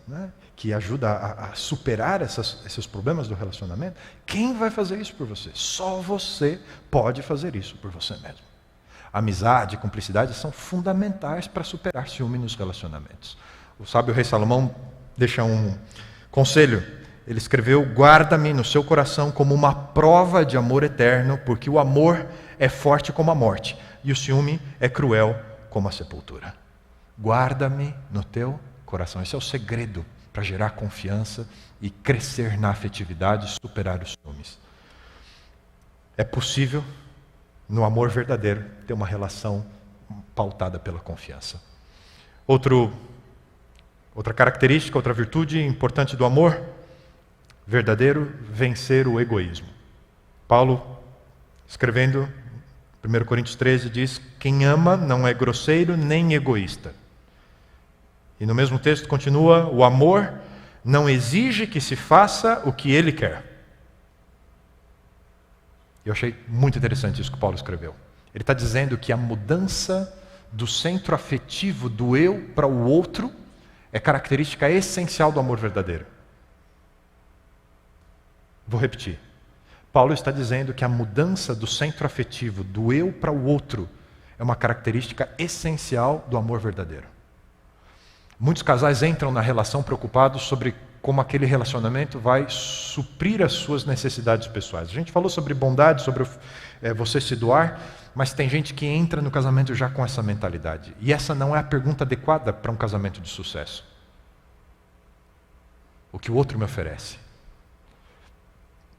que ajuda a superar esses problemas do relacionamento, quem vai fazer isso por você? Só você pode fazer isso por você mesmo. Amizade e cumplicidade são fundamentais para superar ciúme nos relacionamentos. O sábio rei Salomão deixa um conselho. Ele escreveu: guarda-me no seu coração como uma prova de amor eterno, porque o amor é forte como a morte, e o ciúme é cruel como a sepultura. Guarda-me no teu coração. Esse é o segredo para gerar confiança e crescer na afetividade e superar os ciúmes. é possível, no amor verdadeiro, ter uma relação pautada pela confiança. Outra característica, outra virtude importante do amor verdadeiro, vencer o egoísmo. Paulo, escrevendo 1 Coríntios 13, diz: quem ama não é grosseiro nem egoísta. E no mesmo texto continua: o amor não exige que se faça o que ele quer. Eu achei muito interessante isso que Paulo escreveu. Ele está dizendo que a mudança do centro afetivo do eu para o outro é característica essencial do amor verdadeiro. Vou repetir. Paulo está dizendo que a mudança do centro afetivo do eu para o outro é uma característica essencial do amor verdadeiro. Muitos casais entram na relação preocupados sobre como aquele relacionamento vai suprir as suas necessidades pessoais. A gente falou sobre bondade, sobre você se doar, mas tem gente que entra no casamento já com essa mentalidade. E essa não é a pergunta adequada para um casamento de sucesso. O que o outro me oferece?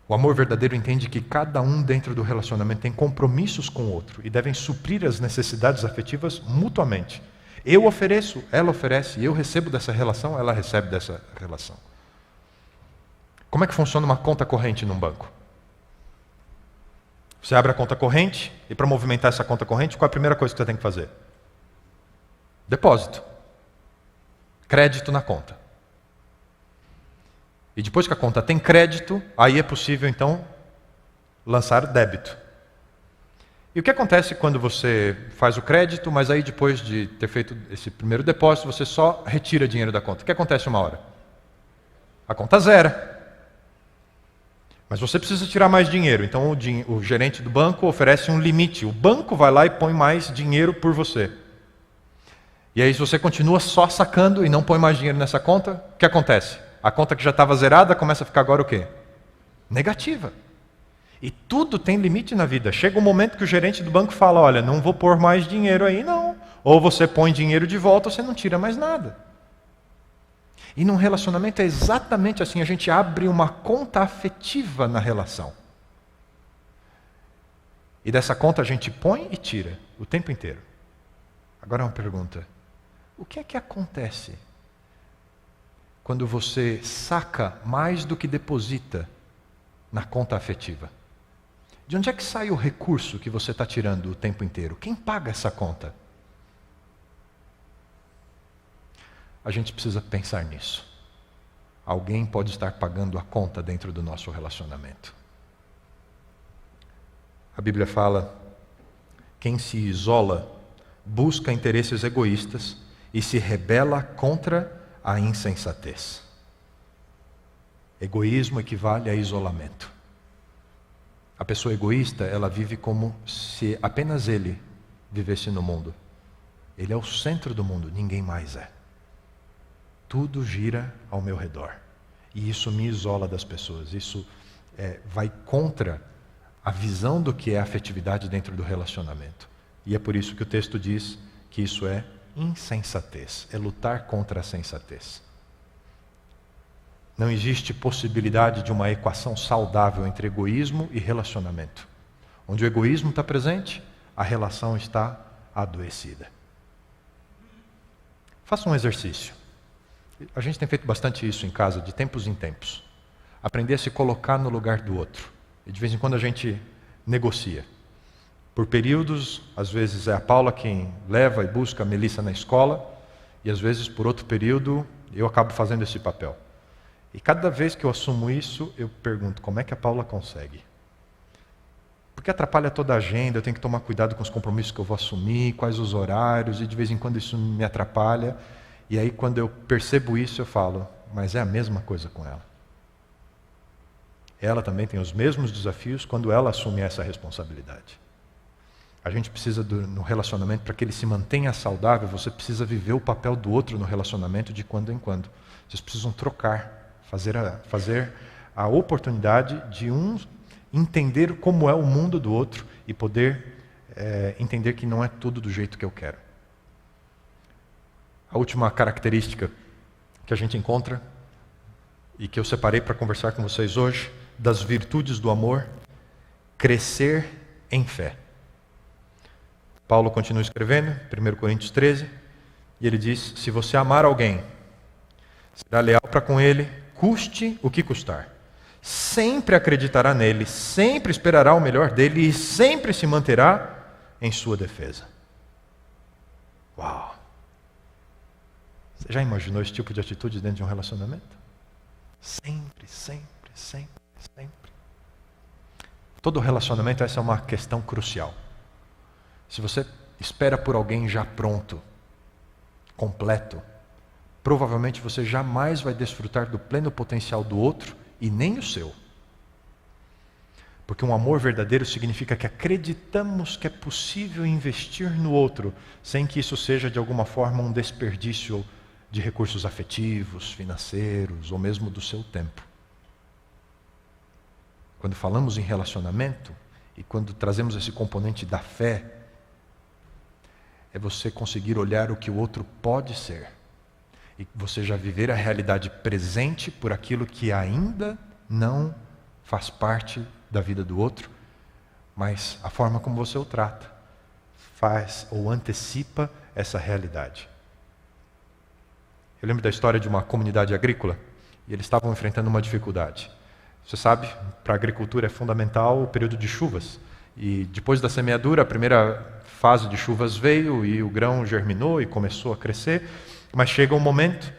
O amor verdadeiro entende que cada um dentro do relacionamento tem compromissos com o outro e devem suprir as necessidades afetivas mutuamente. Eu ofereço, ela oferece, eu recebo dessa relação, ela recebe dessa relação. Como é que funciona uma conta corrente num banco? Você abre a conta corrente e para movimentar essa conta corrente, qual é a primeira coisa que você tem que fazer? Depósito. Crédito na conta. E depois que a conta tem crédito, aí é possível então lançar débito. E o que acontece quando você faz o crédito, mas aí depois de ter feito esse primeiro depósito, você só retira dinheiro da conta? O que acontece uma hora? A conta zera. Mas você precisa tirar mais dinheiro, então o gerente do banco oferece um limite. O banco vai lá e põe mais dinheiro por você. E aí se você continua só sacando e não põe mais dinheiro nessa conta, o que acontece? A conta que já estava zerada começa a ficar agora o quê? Negativa. E tudo tem limite na vida. Chega um momento que o gerente do banco fala: olha, não vou pôr mais dinheiro aí não. Ou você põe dinheiro de volta ou você não tira mais nada. E num relacionamento é exatamente assim. A gente abre uma conta afetiva na relação. E dessa conta a gente põe e tira o tempo inteiro. Agora uma pergunta. O que é que acontece quando você saca mais do que deposita na conta afetiva? De onde é que sai o recurso que você está tirando o tempo inteiro? Quem paga essa conta? A gente precisa pensar nisso. Alguém pode estar pagando a conta dentro do nosso relacionamento. A Bíblia fala: quem se isola busca interesses egoístas e se rebela contra a insensatez. Egoísmo equivale a isolamento. A pessoa egoísta, ela vive como se apenas ele vivesse no mundo. Ele é o centro do mundo, ninguém mais é. Tudo gira ao meu redor. E isso me isola das pessoas. Isso vai contra a visão do que é afetividade dentro do relacionamento. E é por isso que o texto diz que isso é insensatez. É lutar contra a sensatez. Não existe possibilidade de uma equação saudável entre egoísmo e relacionamento. Onde o egoísmo está presente, a relação está adoecida. Faça um exercício. A gente tem feito bastante isso em casa, de tempos em tempos. Aprender a se colocar no lugar do outro. E de vez em quando a gente negocia. Por períodos, às vezes é a Paula quem leva e busca a Melissa na escola, e às vezes por outro período eu acabo fazendo esse papel. E cada vez que eu assumo isso, eu pergunto: como é que a Paula consegue? Porque atrapalha toda a agenda, eu tenho que tomar cuidado com os compromissos que eu vou assumir, quais os horários, e de vez em quando isso me atrapalha. E aí quando eu percebo isso, eu falo: mas é a mesma coisa com ela. Ela também tem os mesmos desafios quando ela assume essa responsabilidade. A gente precisa, no relacionamento, para que ele se mantenha saudável, você precisa viver o papel do outro no relacionamento de quando em quando. Vocês precisam trocar, fazer a oportunidade de um entender como é o mundo do outro e poder entender que não é tudo do jeito que eu quero. A última característica que a gente encontra e que eu separei para conversar com vocês hoje, das virtudes do amor: crescer em fé. Paulo continua escrevendo, 1 Coríntios 13, e ele diz: se você amar alguém, será leal para com ele, custe o que custar. Sempre acreditará nele, sempre esperará o melhor dele e sempre se manterá em sua defesa. Uau! Você já imaginou esse tipo de atitude dentro de um relacionamento? Sempre, sempre, sempre, sempre. Todo relacionamento, essa é uma questão crucial. Se você espera por alguém já pronto, completo, provavelmente você jamais vai desfrutar do pleno potencial do outro e nem o seu. Porque um amor verdadeiro significa que acreditamos que é possível investir no outro sem que isso seja de alguma forma um desperdício de recursos afetivos, financeiros ou mesmo do seu tempo. Quando falamos em relacionamento e quando trazemos esse componente da fé, é você conseguir olhar o que o outro pode ser e você já viver a realidade presente por aquilo que ainda não faz parte da vida do outro, mas a forma como você o trata faz ou antecipa essa realidade. Eu lembro da história de uma comunidade agrícola e eles estavam enfrentando uma dificuldade. Você sabe, para a agricultura é fundamental o período de chuvas. E depois da semeadura, a primeira fase de chuvas veio e o grão germinou e começou a crescer. Mas chega um momento,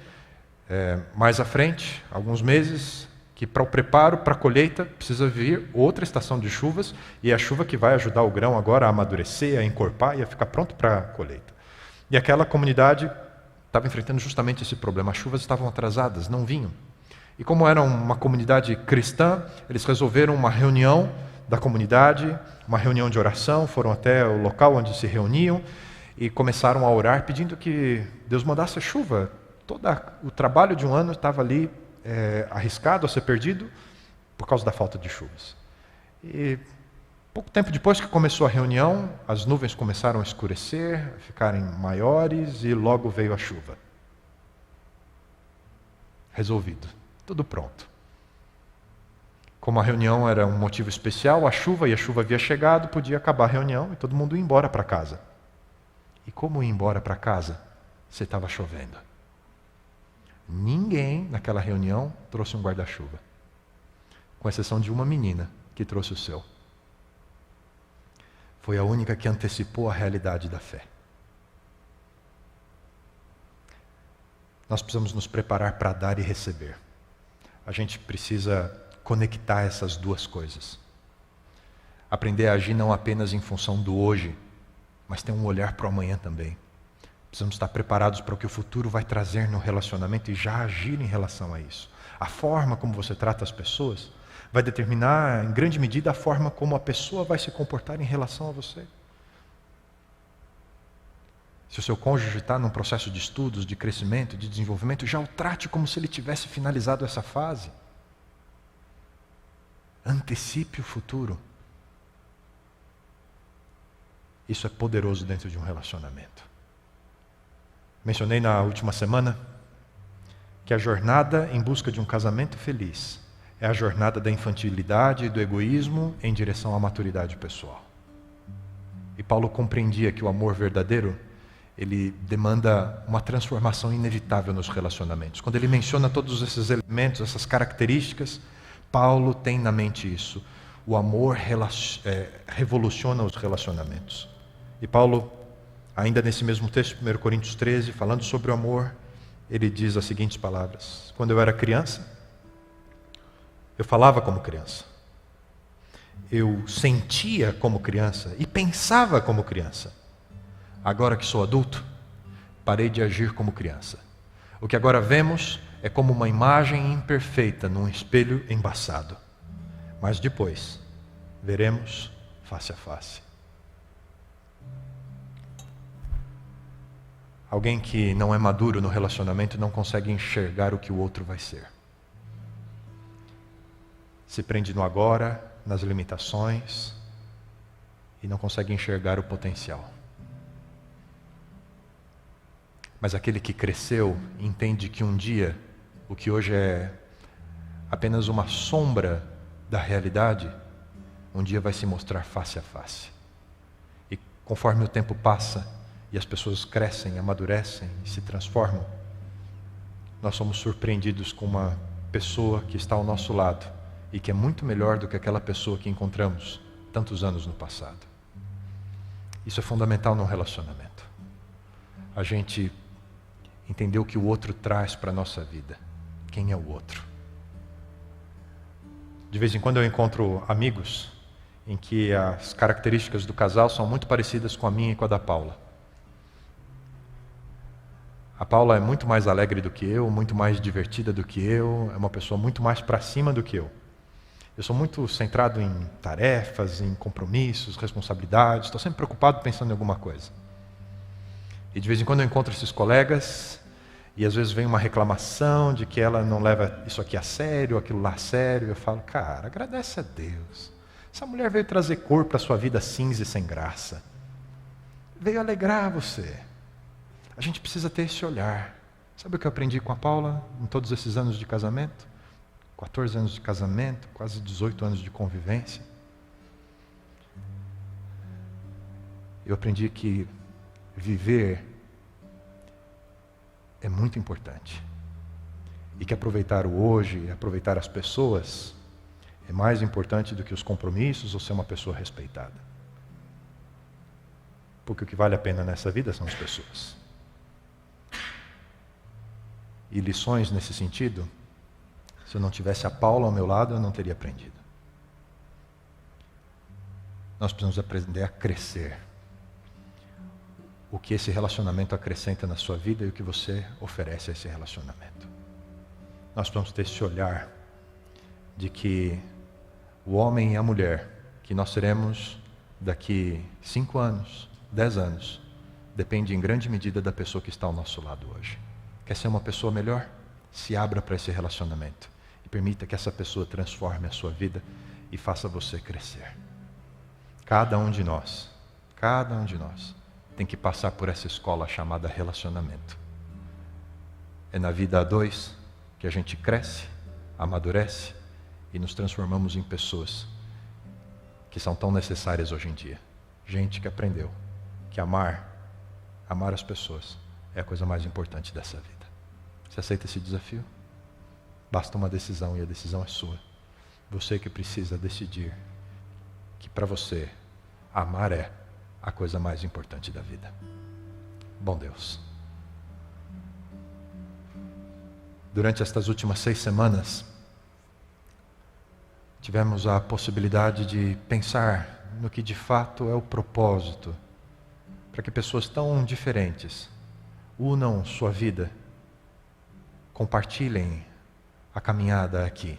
mais à frente, alguns meses, que para o preparo, para a colheita, precisa vir outra estação de chuvas, e é a chuva que vai ajudar o grão agora a amadurecer, a encorpar e a ficar pronto para a colheita. E aquela comunidade estava enfrentando justamente esse problema. As chuvas estavam atrasadas, não vinham. E como era uma comunidade cristã, eles resolveram uma reunião da comunidade, uma reunião de oração, foram até o local onde se reuniam e começaram a orar pedindo que Deus mandasse a chuva. Todo o trabalho de um ano estava ali arriscado a ser perdido por causa da falta de chuvas. E pouco tempo depois que começou a reunião, as nuvens começaram a escurecer, a ficarem maiores e logo veio a chuva. Resolvido, tudo pronto. Como a reunião era um motivo especial, a chuva havia chegado, podia acabar a reunião e todo mundo ia embora para casa. E como ir embora para casa se estava chovendo? Ninguém naquela reunião trouxe um guarda-chuva, com exceção de uma menina que trouxe o seu. Foi a única que antecipou a realidade da fé. Nós precisamos nos preparar para dar e receber. A gente precisa conectar essas duas coisas. Aprender a agir não apenas em função do hoje, mas ter um olhar para o amanhã também. Precisamos estar preparados para o que o futuro vai trazer no relacionamento e já agir em relação a isso. A forma como você trata as pessoas vai determinar, em grande medida, a forma como a pessoa vai se comportar em relação a você. Se o seu cônjuge está num processo de estudos, de crescimento, de desenvolvimento, já o trate como se ele tivesse finalizado essa fase. Antecipe o futuro. Isso é poderoso dentro de um relacionamento. Mencionei na última semana que a jornada em busca de um casamento feliz é a jornada da infantilidade e do egoísmo em direção à maturidade pessoal. E Paulo compreendia que o amor verdadeiro, ele demanda uma transformação inevitável nos relacionamentos. Quando ele menciona todos esses elementos, essas características, Paulo tem na mente isso. O amor revoluciona os relacionamentos. E Paulo, ainda nesse mesmo texto, 1 Coríntios 13, falando sobre o amor, ele diz as seguintes palavras: quando eu era criança, eu falava como criança, eu sentia como criança e pensava como criança. Agora que sou adulto, parei de agir como criança. O que agora vemos é como uma imagem imperfeita num espelho embaçado. Mas depois, veremos face a face. Alguém que não é maduro no relacionamento não consegue enxergar o que o outro vai ser. Se prende no agora, nas limitações, e não consegue enxergar o potencial. Mas aquele que cresceu entende que um dia, o que hoje é apenas uma sombra da realidade, um dia vai se mostrar face a face. E conforme o tempo passa e as pessoas crescem, amadurecem e se transformam, nós somos surpreendidos com uma pessoa que está ao nosso lado e que é muito melhor do que aquela pessoa que encontramos tantos anos no passado. Isso é fundamental num relacionamento. A gente entender o que o outro traz para a nossa vida. Quem é o outro? De vez em quando eu encontro amigos em que as características do casal são muito parecidas com a minha e com a da Paula. A Paula é muito mais alegre do que eu, muito mais divertida do que eu, é uma pessoa muito mais para cima do que eu. Eu sou muito centrado em tarefas, em compromissos, responsabilidades, estou sempre preocupado pensando em alguma coisa. E de vez em quando eu encontro esses colegas e às vezes vem uma reclamação de que ela não leva isso aqui a sério, aquilo lá a sério. Eu falo, cara, agradece a Deus. Essa mulher veio trazer cor para a sua vida cinza e sem graça. Veio alegrar você. A gente precisa ter esse olhar. Sabe o que eu aprendi com a Paula em todos esses anos de casamento? 14 anos de casamento, quase 18 anos de convivência. Eu aprendi que viver é muito importante. E que aproveitar o hoje, aproveitar as pessoas, é mais importante do que os compromissos ou ser uma pessoa respeitada. Porque o que vale a pena nessa vida são as pessoas. E lições nesse sentido, se eu não tivesse a Paula ao meu lado, eu não teria aprendido. Nós precisamos aprender a crescer. O que esse relacionamento acrescenta na sua vida e o que você oferece a esse relacionamento. Nós precisamos ter esse olhar de que o homem e a mulher que nós seremos daqui 5 anos, 10 anos, depende em grande medida da pessoa que está ao nosso lado hoje. Quer ser uma pessoa melhor? Se abra para esse relacionamento e permita que essa pessoa transforme a sua vida e faça você crescer. Cada um de nós tem que passar por essa escola chamada relacionamento. É na vida a dois que a gente cresce, amadurece e nos transformamos em pessoas que são tão necessárias hoje em dia. Gente que aprendeu que amar as pessoas é a coisa mais importante dessa vida. Você aceita esse desafio? Basta uma decisão e a decisão é sua. Você que precisa decidir que para você amar é a coisa mais importante da vida. Bom Deus, durante estas últimas 6 semanas, tivemos a possibilidade de pensar no que de fato é o propósito para que pessoas tão diferentes unam sua vida, compartilhem a caminhada aqui.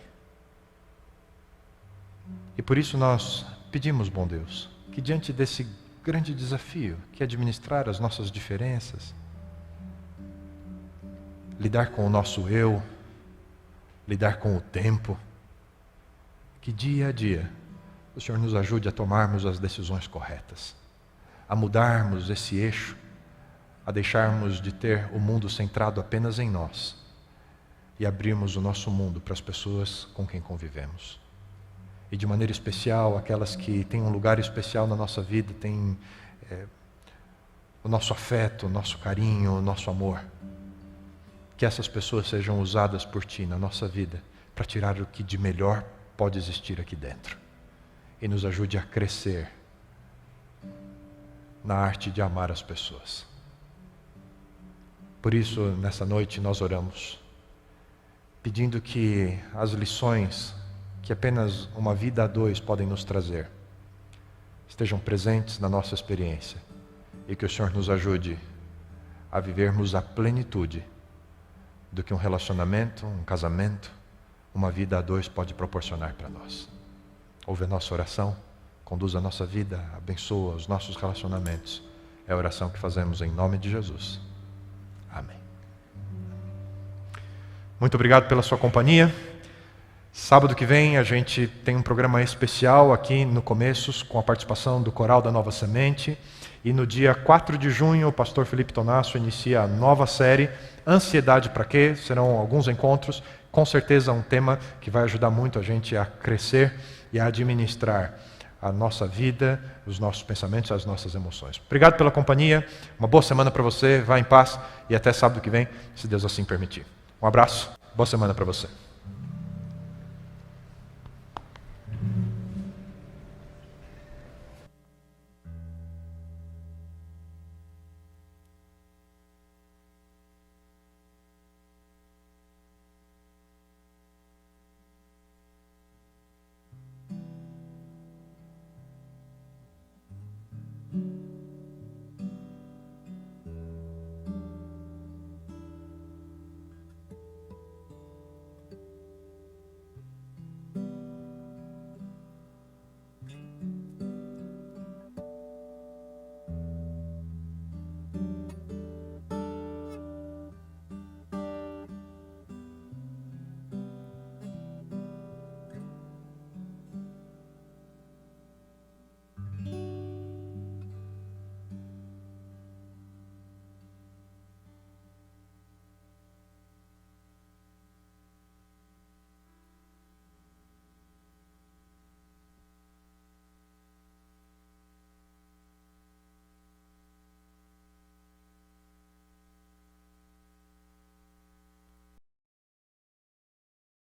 E por isso nós pedimos, bom Deus, que diante desse grande desafio, que é administrar as nossas diferenças, lidar com o nosso eu, lidar com o tempo, que dia a dia o Senhor nos ajude a tomarmos as decisões corretas, a mudarmos esse eixo, a deixarmos de ter o mundo centrado apenas em nós e abrirmos o nosso mundo para as pessoas com quem convivemos. E de maneira especial, aquelas que têm um lugar especial na nossa vida, têm o nosso afeto, o nosso carinho, o nosso amor. Que essas pessoas sejam usadas por Ti na nossa vida para tirar o que de melhor pode existir aqui dentro. E nos ajude a crescer na arte de amar as pessoas. Por isso, nessa noite, nós oramos, pedindo que as lições que apenas uma vida a dois podem nos trazer, estejam presentes na nossa experiência e que o Senhor nos ajude a vivermos a plenitude do que um relacionamento, um casamento, uma vida a dois pode proporcionar para nós. Ouve a nossa oração, conduz a nossa vida, abençoa os nossos relacionamentos. É a oração que fazemos em nome de Jesus. Amém. Muito obrigado pela sua companhia. Sábado que vem a gente tem um programa especial aqui no Começos, com a participação do Coral da Nova Semente. E no dia 4 de junho, o pastor Felipe Tonasso inicia a nova série, Ansiedade para quê? Serão alguns encontros, com certeza um tema que vai ajudar muito a gente a crescer e a administrar a nossa vida, os nossos pensamentos, as nossas emoções. Obrigado pela companhia, uma boa semana para você, vá em paz e até sábado que vem, se Deus assim permitir. Um abraço, boa semana para você.